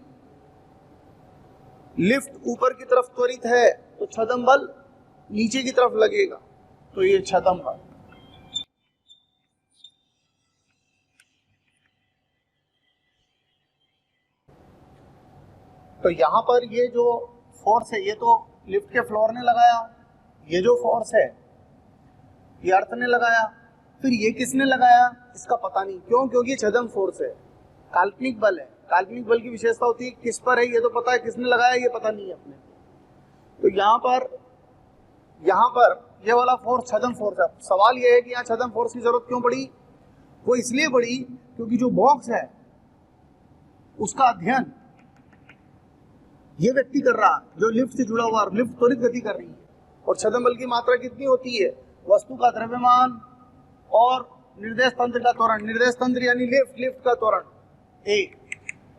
लिफ्ट ऊपर की तरफ त्वरित है तो छदम बल नीचे की तरफ लगेगा, तो ये छदम बल। तो यहाँ पर ये जो फोर्स है ये तो लिफ्ट के फ्लोर ने लगाया, ये जो फोर्स है ये अर्थ ने लगाया, फिर ये किसने लगाया इसका पता नहीं। क्यों? क्योंकि छदम फोर्स है, काल्पनिक बल है। काल्पनिक बल की विशेषता होती है किस पर है ये तो पता है, किसने लगाया ये पता नहीं है अपने। तो यहाँ पर ये वाला फोर्स छदम फोर्स है। सवाल ये है कि यहाँ छदम फोर्स की जरूरत क्यों पड़ी? वो इसलिए पड़ी क्योंकि जो बॉक्स है उसका अध्ययन ये व्यक्ति कर रहा है जो लिफ्ट से जुड़ा हुआ, लिफ्ट त्वरित गति कर रही है। और छदम बल की मात्रा कितनी होती है? वस्तु का द्रव्यमान और निर्देश तंत्र का त्वरण। निर्देश तंत्र यानी लिफ्ट का त्वरण एक,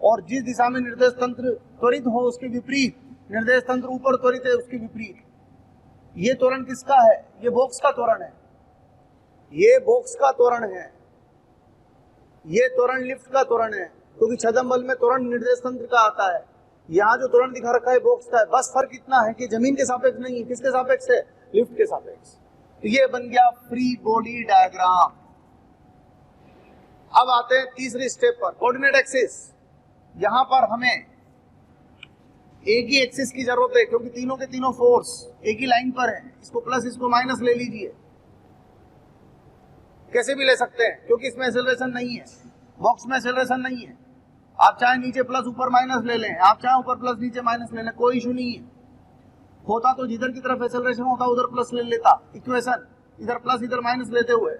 और जिस दिशा में निर्देश तंत्र त्वरित हो उसके विपरीत, निर्देश तंत्र ऊपर त्वरित है उसके विपरीत। ये त्वरण किसका है? ये बॉक्स का त्वरण है, ये बॉक्स का त्वरण है, ये त्वरण लिफ्ट का त्वरण है। क्योंकि छदम बल में त्वरण निर्देश तंत्र का आता है, यहाँ जो त्वरण दिखा रखा है बॉक्स का है। बस फर्क इतना है कि जमीन के सापेक्ष नहीं है। किसके सापेक्ष है? लिफ्ट के सापेक्ष। तो ये बन गया फ्री बॉडी डायग्राम। अब आते हैं तीसरी स्टेप पर, कोऑर्डिनेट एक्सिस। यहां पर हमें एक ही एक्सिस की जरूरत है क्योंकि तीनों के तीनों फोर्स एक ही लाइन पर है। इसको प्लस इसको माइनस ले लीजिए, कैसे भी ले सकते हैं क्योंकि इसमें एक्सेलरेशन नहीं है, बॉक्स में एक्सेलरेशन नहीं है। आप चाहे नीचे प्लस ऊपर माइनस ले लें, आप चाहे ऊपर प्लस नीचे माइनस ले लें, कोई इशू नहीं है। होता तो जिधर की तरफ एक्सेलरेशन होता उधर प्लस ले लेता। इक्वेशन इधर प्लस इधर माइनस लेते हुए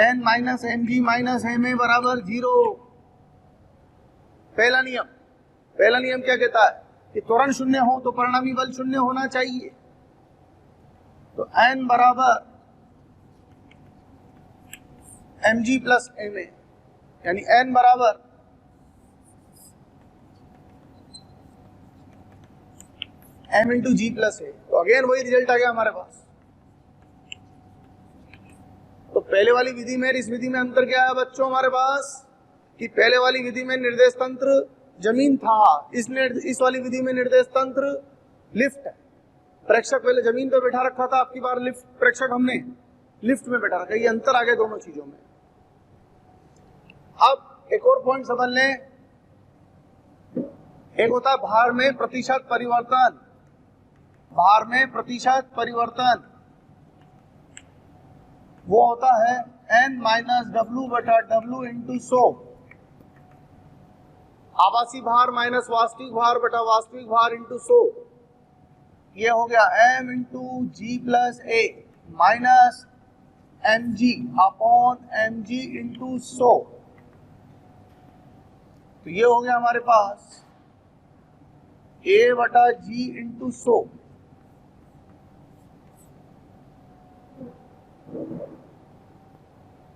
n minus M G minus M A बराबर 0। पहला नियम क्या कहता है कि त्वरण शून्य हो तो परिणामी बल शून्य होना चाहिए। तो n बराबर M G plus M A, यानी n बराबर m into G plus A. तो अगेन वही रिजल्ट आ गया हमारे पास। तो पहले वाली विधि में इस विधि में अंतर क्या है बच्चों हमारे पास कि पहले वाली विधि में निर्देश तंत्र जमीन था, इस वाली विधि में निर्देश तंत्र लिफ्ट है। प्रेक्षक पहले जमीन पे बैठा रखा था, आपकी बार लिफ्ट प्रेक्षक हमने लिफ्ट में बैठा रखा। ये अंतर आ गया दोनों चीजों में। अब एक और पॉइंट समझ लें, एक होता है भार में प्रतिशत परिवर्तन। भार में प्रतिशत परिवर्तन वो होता है n माइनस डब्ल्यू बटा डब्ल्यू इंटू 100। आभासी भार माइनस वास्तविक भार बटा वास्तविक भार इंटू 100। ये हो गया m into G plus A minus M G upon M G into 100। तो ये हो गया हमारे पास a बटा जी इंटू 100।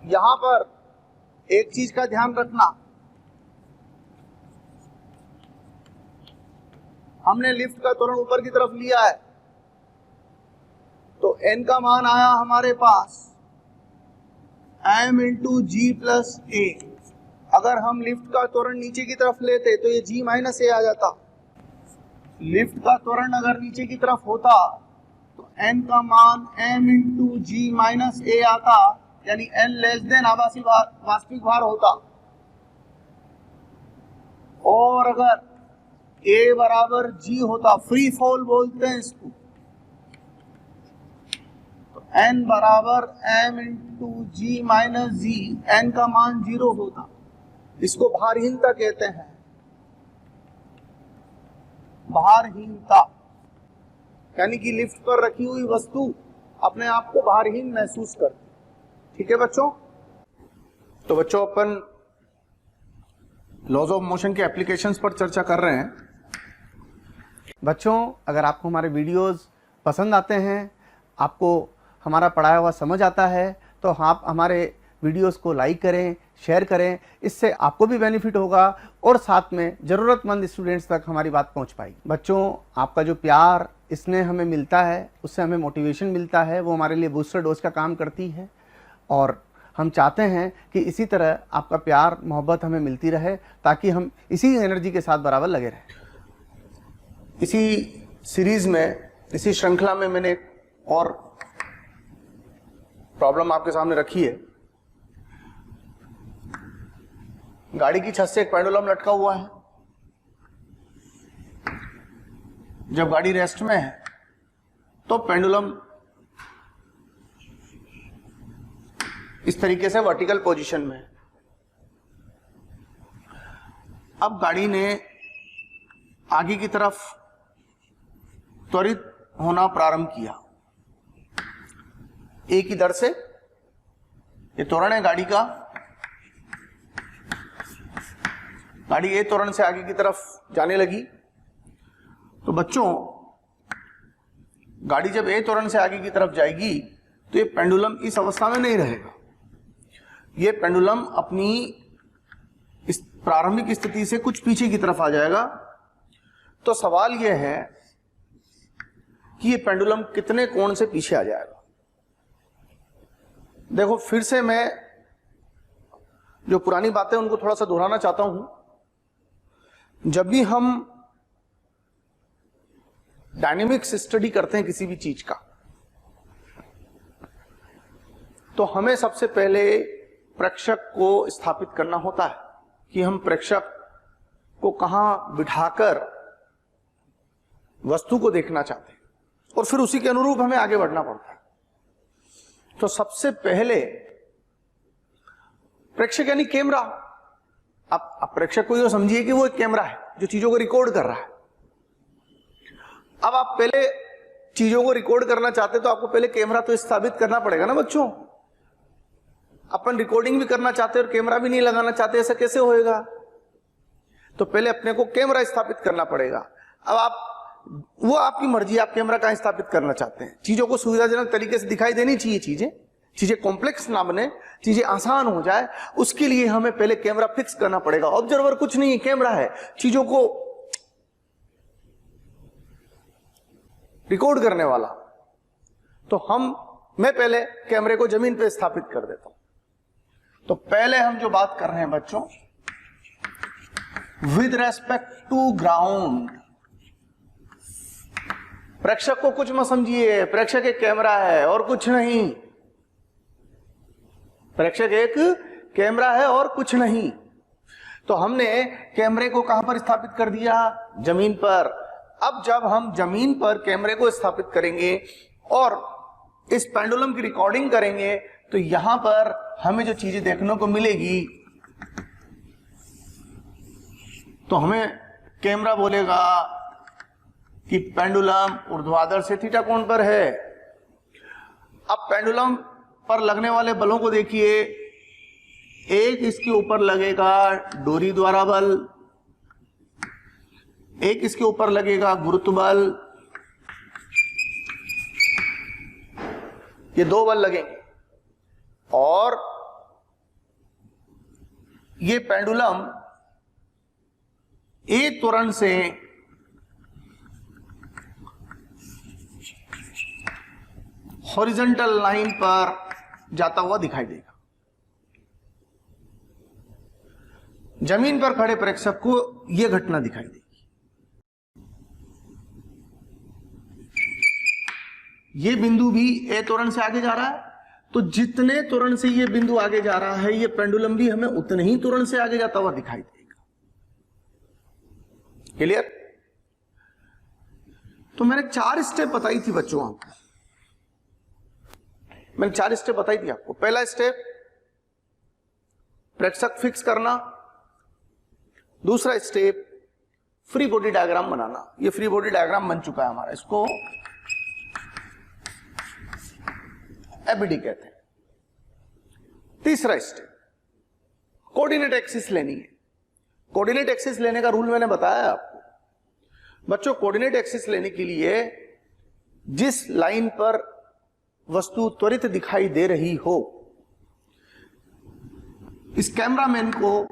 यहां पर एक चीज का ध्यान रखना, हमने लिफ्ट का त्वरण ऊपर की तरफ लिया है तो n का मान आया हमारे पास m इंटू जी प्लस ए। अगर हम लिफ्ट का त्वरण नीचे की तरफ लेते तो ये g माइनस ए आ जाता। लिफ्ट का त्वरण अगर नीचे की तरफ होता तो n का मान m इंटू जी माइनस ए आता, यानी n लेस देन आभासी भार वास्तविक भार होता। और अगर a बराबर g होता, फ्री फॉल बोलते हैं इसको, तो n बराबर m इंटू जी माइनस जी, n का मान 0 होता। इसको भारहीनता कहते हैं, भारहीनता, यानी कि लिफ्ट पर रखी हुई वस्तु अपने आप को भारहीन महसूस करती। ठीक है बच्चों? तो बच्चों अपन लॉज ऑफ मोशन के एप्लीकेशंस पर चर्चा कर रहे हैं। बच्चों अगर आपको हमारे वीडियोस पसंद आते हैं, आपको हमारा पढ़ाया हुआ समझ आता है, तो आप हमारे वीडियोस को लाइक करें, शेयर करें। इससे आपको भी बेनिफिट होगा और साथ में ज़रूरतमंद स्टूडेंट्स तक हमारी बात पहुंच पाएगी। बच्चों आपका जो प्यार इसमें हमें मिलता है, उससे हमें मोटिवेशन मिलता है, वो हमारे लिए बूस्टर डोज का काम करती है। और हम चाहते हैं कि इसी तरह आपका प्यार मोहब्बत हमें मिलती रहे ताकि हम इसी एनर्जी के साथ बराबर लगे रहें। इसी सीरीज में, इसी श्रृंखला में मैंने एक और प्रॉब्लम आपके सामने रखी है। गाड़ी की छत से एक पेंडुलम लटका हुआ है, जब गाड़ी रेस्ट में है तो पेंडुलम इस तरीके से वर्टिकल पोजीशन में है। अब गाड़ी ने आगे की तरफ त्वरित होना प्रारंभ किया, एक ही दर से। ये त्वरण है गाड़ी का, गाड़ी ए त्वरण से आगे की तरफ जाने लगी। तो बच्चों, गाड़ी जब ए त्वरण से आगे की तरफ जाएगी तो ये पेंडुलम इस अवस्था में नहीं रहेगा। ये पेंडुलम अपनी इस प्रारंभिक स्थिति से कुछ पीछे की तरफ आ जाएगा। तो सवाल यह है कि ये पेंडुलम कितने कोण से पीछे आ जाएगा। देखो, फिर से मैं जो पुरानी बातें उनको थोड़ा सा दोहराना चाहता हूं। जब भी हम डायनेमिक्स स्टडी करते हैं किसी भी चीज का, तो हमें सबसे पहले प्रेक्षक को स्थापित करना होता है कि हम प्रेक्षक को कहां बिठाकर वस्तु को देखना चाहते हैं, और फिर उसी के अनुरूप हमें आगे बढ़ना पड़ता है। तो सबसे पहले प्रेक्षक यानी कैमरा। आप प्रेक्षक को ये समझिए कि वो एक कैमरा है जो चीजों को रिकॉर्ड कर रहा है। अब आप पहले चीजों को रिकॉर्ड करना चाहते तो आपको पहले कैमरा तो स्थापित करना पड़ेगा ना बच्चों। अपन रिकॉर्डिंग भी करना चाहते और कैमरा भी नहीं लगाना चाहते, ऐसा कैसे होएगा? तो पहले अपने को कैमरा स्थापित करना पड़ेगा। अब वो आपकी मर्जी, आप कैमरा कहां स्थापित करना चाहते हैं। चीजों को सुविधाजनक तरीके से दिखाई देनी चाहिए, चीजें कॉम्प्लेक्स ना बने, चीजें आसान हो जाए, उसके लिए हमें पहले कैमरा फिक्स करना पड़ेगा। ऑब्जर्वर कुछ नहीं, कैमरा है, चीजों को रिकॉर्ड करने वाला। तो मैं पहले कैमरे को जमीन पे स्थापित कर देता हूं। तो पहले हम जो बात कर रहे हैं बच्चों, विद रेस्पेक्ट टू ग्राउंड। प्रेक्षक को कुछ मत समझिए, प्रेक्षक एक कैमरा है और कुछ नहीं। प्रेक्षक एक कैमरा है और कुछ नहीं। तो हमने कैमरे को कहां पर स्थापित कर दिया? जमीन पर। अब जब हम जमीन पर कैमरे को स्थापित करेंगे और इस पेंडुलम की रिकॉर्डिंग करेंगे तो यहां पर हमें जो चीजें देखने को मिलेगी, तो हमें कैमरा बोलेगा कि पेंडुलम ऊर्ध्वाधर से थीटा कोण पर है। अब पेंडुलम पर लगने वाले बलों को देखिए, एक इसके ऊपर लगेगा डोरी द्वारा बल, एक इसके ऊपर लगेगा गुरुत्व बल। ये दो बल लगेंगे और ये पेंडुलम ए त्वरण से हॉरिजॉन्टल लाइन पर जाता हुआ दिखाई देगा। जमीन पर खड़े प्रेक्षक को यह घटना दिखाई देगी। ये बिंदु भी ए त्वरण से आगे जा रहा है, तो जितने त्वरण से ये बिंदु आगे जा रहा है, ये पेंडुलम भी हमें उतने ही त्वरण से आगे जाता हुआ दिखाई देगा। क्लियर? तो मैंने 4 स्टेप बताई थी बच्चों आपको, मैंने 4 स्टेप बताई थी आपको। पहला स्टेप प्रेक्षक फिक्स करना, दूसरा स्टेप फ्री बॉडी डायग्राम बनाना। ये फ्री बॉडी डायग्राम बन चुका है हमारा, इसको एबीडी कहते हैं। तीसरा स्टेप कोऑर्डिनेट एक्सिस लेनी है। कोऑर्डिनेट एक्सिस लेने का रूल मैंने बताया आपको बच्चों। कोऑर्डिनेट एक्सिस लेने के लिए जिस लाइन पर वस्तु त्वरित दिखाई दे रही हो, इस कैमरामैन को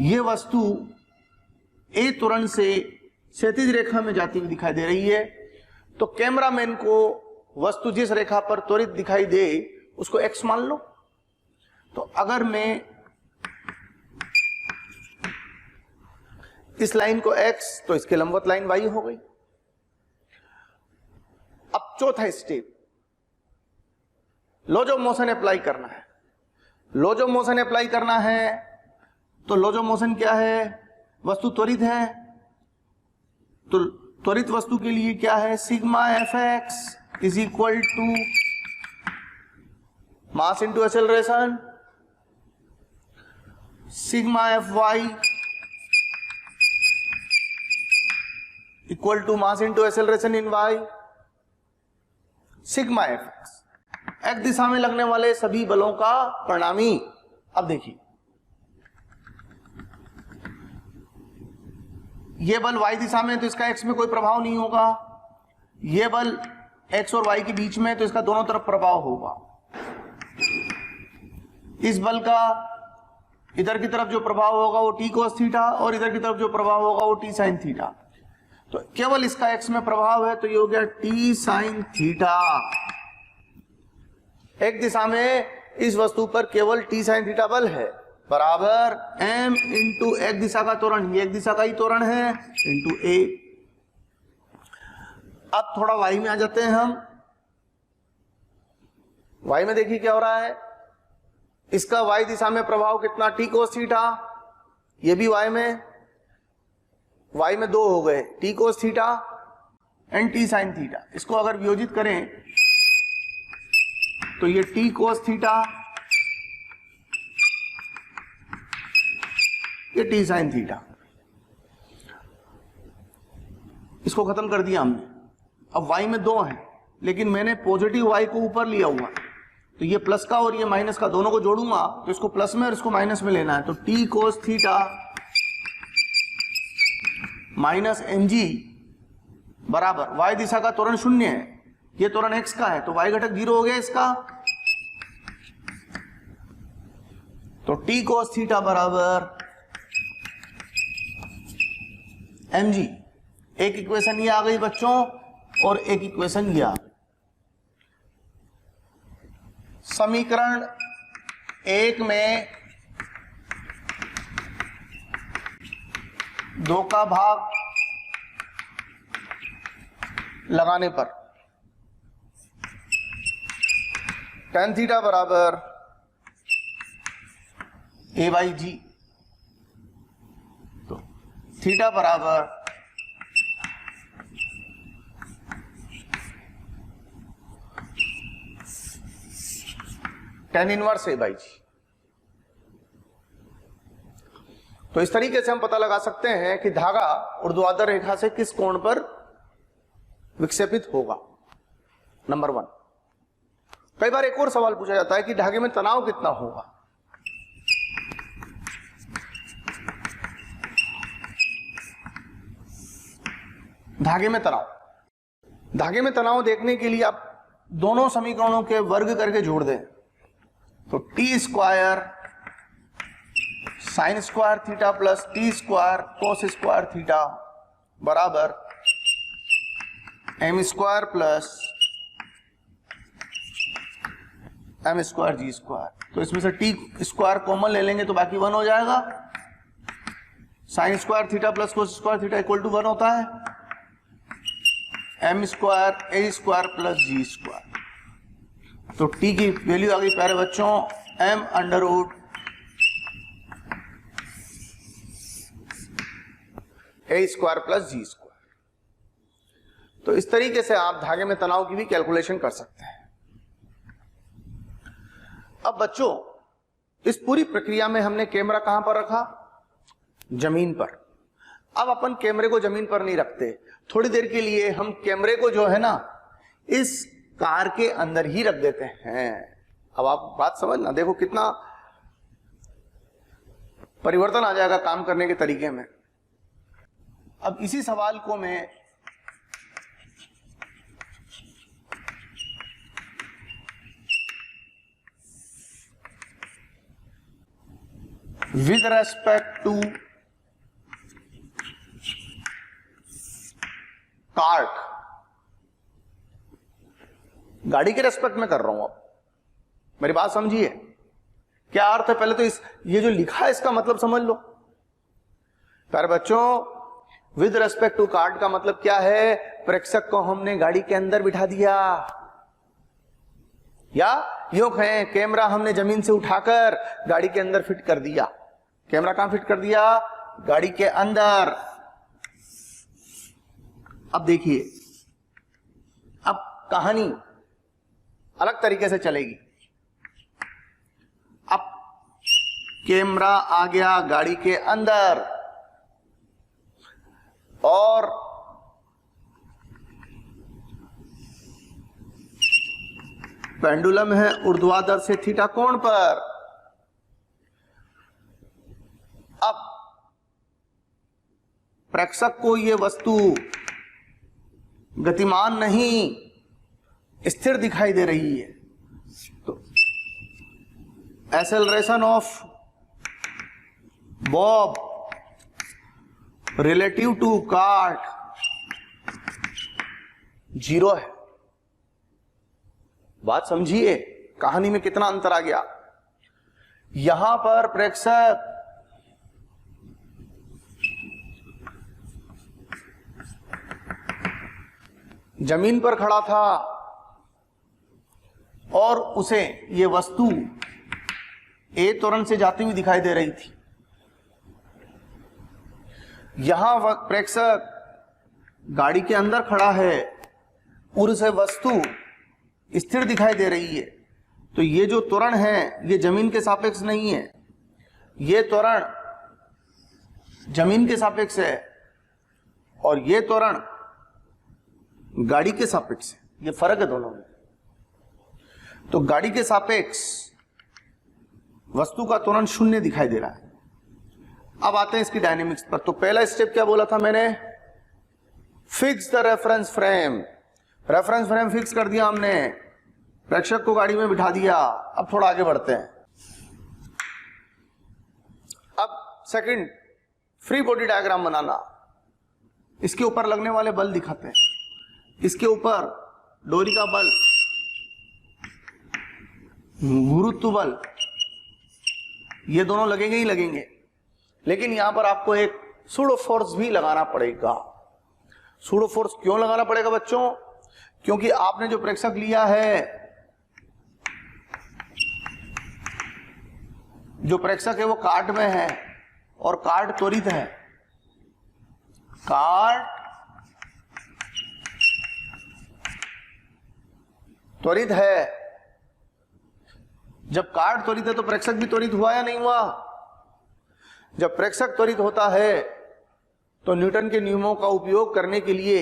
यह वस्तु ए त्वरण से क्षैतिज रेखा में जाती हुई दिखाई दे रही है, तो कैमरामैन को वस्तु जिस रेखा पर त्वरित दिखाई दे उसको एक्स मान लो। तो अगर मैं इस लाइन को एक्स, तो इसके लंबवत लाइन वाई हो गई। अब चौथा step laws of motion apply करना है। लॉज ऑफ मोशन अप्लाई करना है तो लॉज ऑफ मोशन क्या है? वस्तु त्वरित है, तो त्वरित वस्तु के लिए क्या है, sigma F X is equal to mass into acceleration, sigma F Y equal to mass into acceleration in Y, sigma F X X दिशा में लगने वाले सभी बलों का परिणामी। अब देखिए ये बल y दिशा में तो इसका x में कोई प्रभाव नहीं होगा, ये बल x और y के बीच में तो इसका दोनों तरफ प्रभाव होगा। इस बल का इधर की तरफ जो प्रभाव होगा वो t cos थीटा और इधर की तरफ जो प्रभाव होगा वो t sin थीटा। तो केवल इसका x में प्रभाव है तो ये हो गया t sin थीटा। एक दिशा में इस वस्तु पर केवल t sin थीटा बल है बराबर m इंटू एक दिशा का त्वरण, ये एक दिशा का ही त्वरण है, इंटू a। अब थोड़ा y में आ जाते हैं हम। y में देखिए क्या हो रहा है, इसका y दिशा में प्रभाव कितना, t cos थीटा, ये भी y में दो हो गए, t cos theta and t sin theta. इसको अगर वियोजित करें तो ये t cos थीटा, ये t sin थीटा। इसको खत्म कर दिया हमने। अब y में दो हैं लेकिन मैंने पॉजिटिव y को ऊपर लिया हुआ, तो ये प्लस का और ये माइनस का दोनों को जोड़ूंगा तो इसको प्लस में और इसको माइनस में लेना है। तो t cos theta minus mg बराबर y दिशा का त्वरण शून्य है, ये त्वरण x का है तो y घटक 0 हो गया इसका। तो t cos थीटा बराबर mg। एक इक्वेशन ये आ गई बच्चों और एक इक्वेशन ये आ गई। समीकरण 1 में 2 का भाग लगाने पर tan थीटा बराबर a बाई जी, तो थीटा बराबर tan इनवर्स a बाई जी। तो इस तरीके से हम पता लगा सकते हैं कि धागा ऊर्ध्वाधर रेखा से किस कोण पर विक्षेपित होगा। नंबर 1। कई बार एक और सवाल पूछा जाता है कि धागे में तनाव कितना होगा। धागे में तनाव देखने के लिए आप दोनों समीकरणों के वर्ग करके जोड़ दें तो T square sine square theta plus T square cos square theta बराबर M square plus M square G square. तो इसमें से टी स्क्वायर कॉमन ले लेंगे तो बाकी 1 हो जाएगा। Sine square theta plus cos square theta equal to 1 होता है, M square A square plus G square. तो टी की वैल्यू आ गई प्यारे बच्चों M under root A square plus G square. तो इस तरीके से आप धागे में तनाव की भी कैलकुलेशन कर सकते हैं। अब बच्चों इस पूरी प्रक्रिया में हमने कैमरा कहां पर रखा, जमीन पर। अब अपन कैमरे को जमीन पर नहीं रखते, थोड़ी देर के लिए हम कैमरे को जो है ना इस कार के अंदर ही रख देते हैं। अब आप बात समझना, देखो कितना परिवर्तन आ जाएगा काम करने के तरीके में। अब इसी सवाल को मैं with respect to कार्ट, गाड़ी के रेस्पेक्ट में कर रहा हूं। अब मेरी बात समझिए, क्या अर्थ है पहले तो ये जो लिखा है इसका मतलब समझ लो। प्यारे बच्चों विद रेस्पेक्ट टू कार्ट का मतलब क्या है, प्रेक्षक को हमने गाड़ी के अंदर बिठा दिया, या यूं कहें कैमरा हमने जमीन से उठाकर गाड़ी के अंदर फिट कर दिया। कैमरा कहां फिट कर दिया, गाड़ी के अंदर। अब देखिए, अब कहानी अलग तरीके से चलेगी। अब कैमरा आ गया गाड़ी के अंदर और पेंडुलम है ऊर्ध्वाधर से थीटा कोण पर। अब प्रेक्षक को यह वस्तु गतिमान नहीं स्थिर दिखाई दे रही है, तो acceleration of bob relative to cart 0 है। बात समझिए, कहानी में कितना अंतर आ गया। यहां पर प्रेक्षक जमीन पर खड़ा था और उसे यह वस्तु ए त्वरण से जाती हुई दिखाई दे रही थी। यहां प्रेक्षक गाड़ी के अंदर खड़ा है और उसे वस्तु स्थिर दिखाई दे रही है। तो ये जो त्वरण है ये जमीन के सापेक्ष नहीं है, ये त्वरण जमीन के सापेक्ष है और ये त्वरण गाड़ी के सापेक्ष है। ये फर्क है दोनों में। तो गाड़ी के सापेक्ष वस्तु का त्वरण 0 दिखाई दे रहा है। अब आते हैं इसकी डायनेमिक्स पर। तो पहला स्टेप क्या बोला था मैंने? Fix the reference frame. Reference frame fix कर दिया हमने, प्रेक्षक को गाड़ी में बिठा दिया। अब थोड़ा आगे बढ़ते हैं। अब सेकंड, फ्री बॉडी डायग्राम बनाना। इसके ऊपर लगने वाले बल दिखाते हैं। इसके ऊपर डोरी का बल, गुरुत्व बल, ये दोनों लगेंगे ही लगेंगे, लेकिन यहां पर आपको एक सूडो फोर्स भी लगाना पड़ेगा। सूडो फोर्स क्यों लगाना पड़ेगा बच्चों? क्योंकि आपने जो प्रेक्षक लिया है, जो प्रेक्षक है वो कार्ट में है और कार्ट त्वरित है। कार्ट त्वरित है। जब कार्ट त्वरित है तो प्रेक्षक भी त्वरित हुआ या नहीं हुआ? जब प्रेक्षक त्वरित होता है तो न्यूटन के नियमों का उपयोग करने के लिए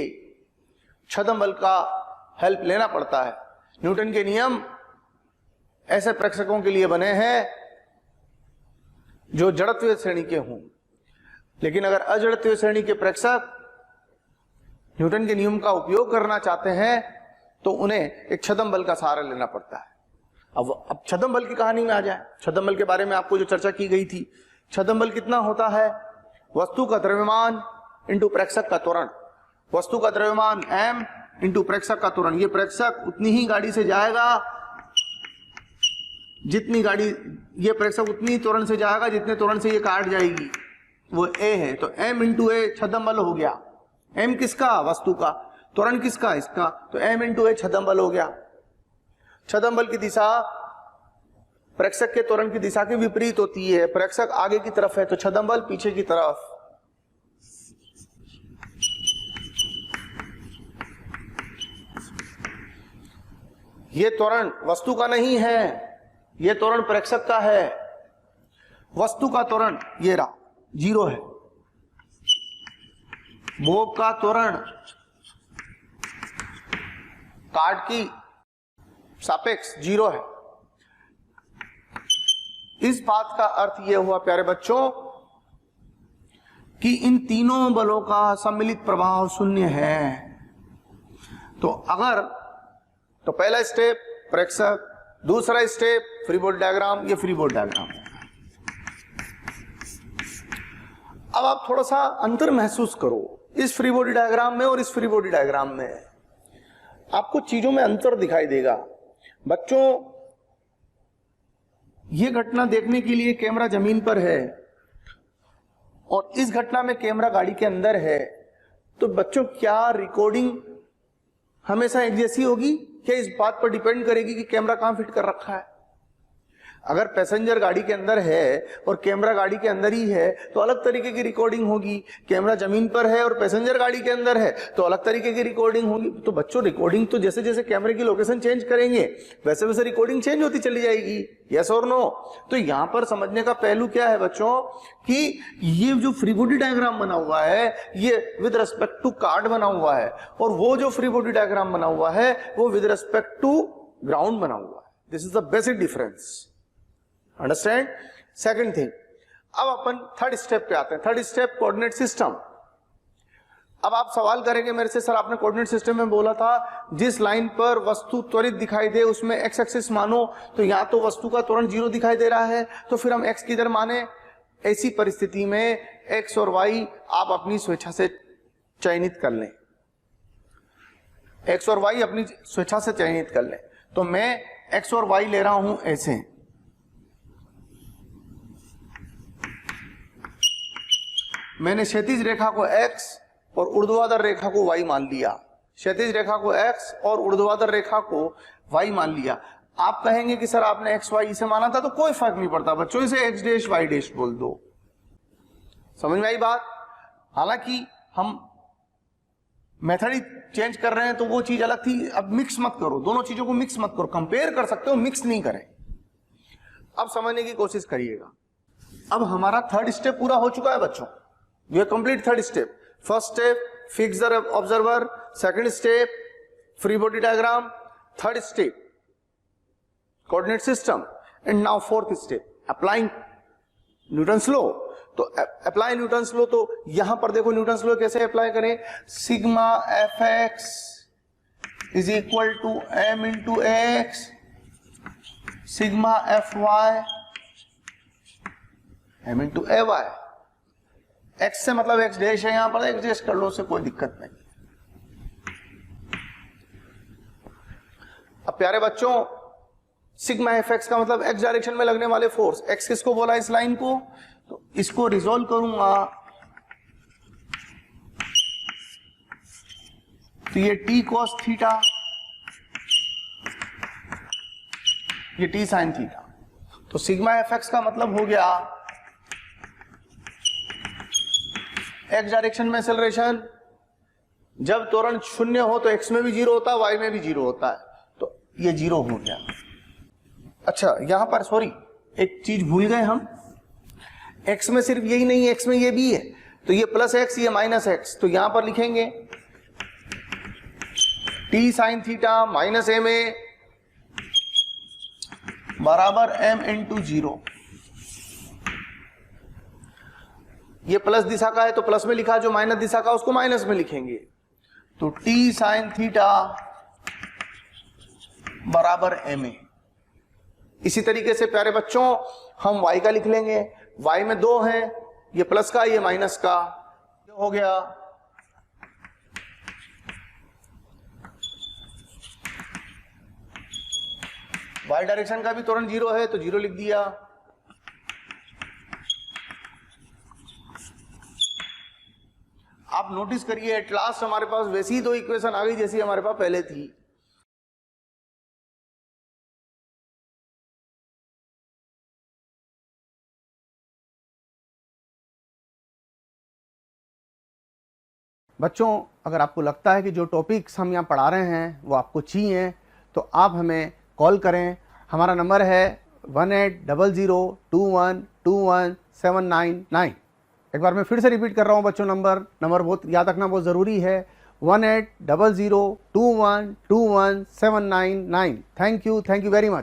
छद्म बल का हेल्प लेना पड़ता है। न्यूटन के नियम ऐसे प्रेक्षकों के लिए बने हैं जो जड़त्वीय श्रेणी के हों, लेकिन अगर अजड़त्वीय श्रेणी के प्रेक्षक न्यूटन के नियम का उपयोग करना चाहते हैं तो उन्हें एक छद्म बल का सहारा लेना पड़ता है। अब छद्म बल की कहानी में आ जाए। छद्म बल के बारे में आपको जो चर्चा की गई थी, छद्म बल कितना होता है? वस्तु का द्रव्यमान इंटू प्रेक्षक का त्वरण। वस्तु का द्रव्यमान m इंटू प्रेक्षक का त्वरण। ये प्रेक्षक उतनी ही गाड़ी से जाएगा जितनी गाड़ी, ये प्रेक्षक उतनी त्वरण से जाएगा जितने त्वरण से ये काट जाएगी, वो a है। तो m इंटू a छद्म बल हो गया। m किसका? वस्तु का। त्वरण किसका? इसका। तो m इंटू a छद्म बल हो गया। छद्म बल की दिशा प्रेक्षक के त्वरण की दिशा के विपरीत होती है। प्रेक्षक आगे की तरफ है तो छद्म बल पीछे की तरफ। ये त्वरण वस्तु का नहीं है, ये त्वरण प्रेक्षक का है। वस्तु का त्वरण ये रहा 0 है। बॉब का त्वरण कार्ट की सापेक्ष 0 है। इस बात का अर्थ यह हुआ प्यारे बच्चों कि इन तीनों बलों का सम्मिलित प्रभाव 0 है। तो पहला स्टेप प्रेक्षक, दूसरा स्टेप फ्री बॉडी डायग्राम। ये फ्री बॉडी डायग्राम है। अब आप थोड़ा सा अंतर महसूस करो इस फ्री बॉडी डायग्राम में और इस फ्री बॉडी डायग्राम में। आपको चीजों में अंतर दिखाई देगा। बच्चों, यह घटना देखने के लिए कैमरा जमीन पर है और इस घटना में कैमरा गाड़ी के अंदर है। तो बच्चों, क्या रिकॉर्डिंग हमेशा एक जैसी होगी? क्या इस बात पर डिपेंड करेगी कि कैमरा कहां फिट कर रखा है? अगर पैसेंजर गाड़ी के अंदर है और कैमरा गाड़ी के अंदर ही है तो अलग तरीके की रिकॉर्डिंग होगी, कैमरा जमीन पर है और पैसेंजर गाड़ी के अंदर है तो अलग तरीके की रिकॉर्डिंग होगी। तो बच्चों रिकॉर्डिंग तो जैसे जैसे कैमरे की लोकेशन चेंज करेंगे वैसे वैसे रिकॉर्डिंग चेंज होती चली जाएगी, यस और नो। तो यहां पर समझने का पहलू क्या है बच्चों कि ये जो फ्री बॉडी डायग्राम बना हुआ है ये विद रिस्पेक्ट टू कार्ड बना हुआ है और वो जो फ्री बॉडी डायग्राम बना हुआ है वो विद रिस्पेक्ट टू ग्राउंड बना हुआ है। This is the basic difference, understand. Second thing, अब अपन थर्ड स्टेप पे आते हैं। Third step coordinate system. अब आप सवाल करेंगे मेरे से, सर आपने कोऑर्डिनेट सिस्टम में बोला था जिस लाइन पर वस्तु त्वरित दिखाई दे उसमें एक्स एक्सिस मानो, तो यहां तो वस्तु का त्वरण 0 दिखाई दे रहा है तो फिर हम एक्स किधर माने। ऐसी परिस्थिति में एक्स और वाई आप अपनी स्वेच्छा से चयनित कर लें, एक्स और वाई अपनी स्वेच्छा से चयनित कर लें। तो मैं एक्स और वाई ले रहा हूं ऐसे, मैंने क्षैतिज रेखा को x और ऊर्ध्वाधर रेखा को y मान लिया, क्षैतिज रेखा को x और ऊर्ध्वाधर रेखा को y मान लिया। आप कहेंगे कि सर आपने x y इसे माना था, तो कोई फर्क नहीं पड़ता बच्चों, इसे x डैश y डैश बोल दो। समझ में आई बात। हालांकि हम मेथड ही चेंज कर रहे हैं तो वो चीज अलग थी। अब मिक्स मत करो, दोनों चीजों को मिक्स मत करो, कंपेयर कर सकते हो, मिक्स नहीं करें। अब समझने की कोशिश करिएगा। अब हमारा थर्ड स्टेप पूरा हो चुका है बच्चों, we have complete third step. First step, fix the observer. Second step, free body diagram. Third step, coordinate system. And now fourth step, applying Newton's law. तो apply Newton's law, तो यहां पर देखो Newton's law कैसे apply करें। Sigma F X is equal to M into X, sigma F Y M into A Y. X से मतलब x dash है, यहां पर एक्स डैश कर लो, उससे कोई दिक्कत नहीं। अब प्यारे बच्चों सिग्मा एफ एक्स का मतलब एक्स डायरेक्शन में लगने वाले फोर्स। एक्स किसको बोला इस लाइन को, तो इसको रिजोल्व करूंगा तो ये टी कॉस थीटा, ये टी साइन थीटा। तो सिग्मा एफ एक्स का मतलब हो गया एक्स डायरेक्शन में एक्सेलरेशन, जब त्वरण 0 हो तो एक्स में भी 0 होता है, वाई में भी 0 होता है, तो ये 0 हो गया। अच्छा यहां पर सॉरी एक चीज भूल गए हम, एक्स में सिर्फ यही नहीं है, एक्स में ये भी है, तो ये प्लस एक्स ये माइनस एक्स, तो यहां पर लिखेंगे T sine theta minus M A बराबर एम इंटू 0। ये प्लस दिशा का है तो प्लस में लिखा, जो माइनस दिशा का उसको माइनस में लिखेंगे। तो टी साइन थीटा बराबर एम ए। इसी तरीके से प्यारे बच्चों हम y का लिख लेंगे, y में 2 है, ये प्लस का ये माइनस का, हो गया y डायरेक्शन का भी त्वरण 0 है तो 0 लिख दिया। आप नोटिस करिए एट लास्ट हमारे पास वैसी 2 इक्वेशन आ गई जैसी हमारे पास पहले थी। बच्चों अगर आपको लगता है कि जो टॉपिक्स हम यहाँ पढ़ा रहे हैं वो आपको चाहिए तो आप हमें कॉल करें। हमारा नंबर है 180021217999। एक बार मैं फिर से रिपीट कर रहा हूँ बच्चों, नंबर बहुत याद रखना बहुत ज़रूरी है, 180021217999। Thank you very much.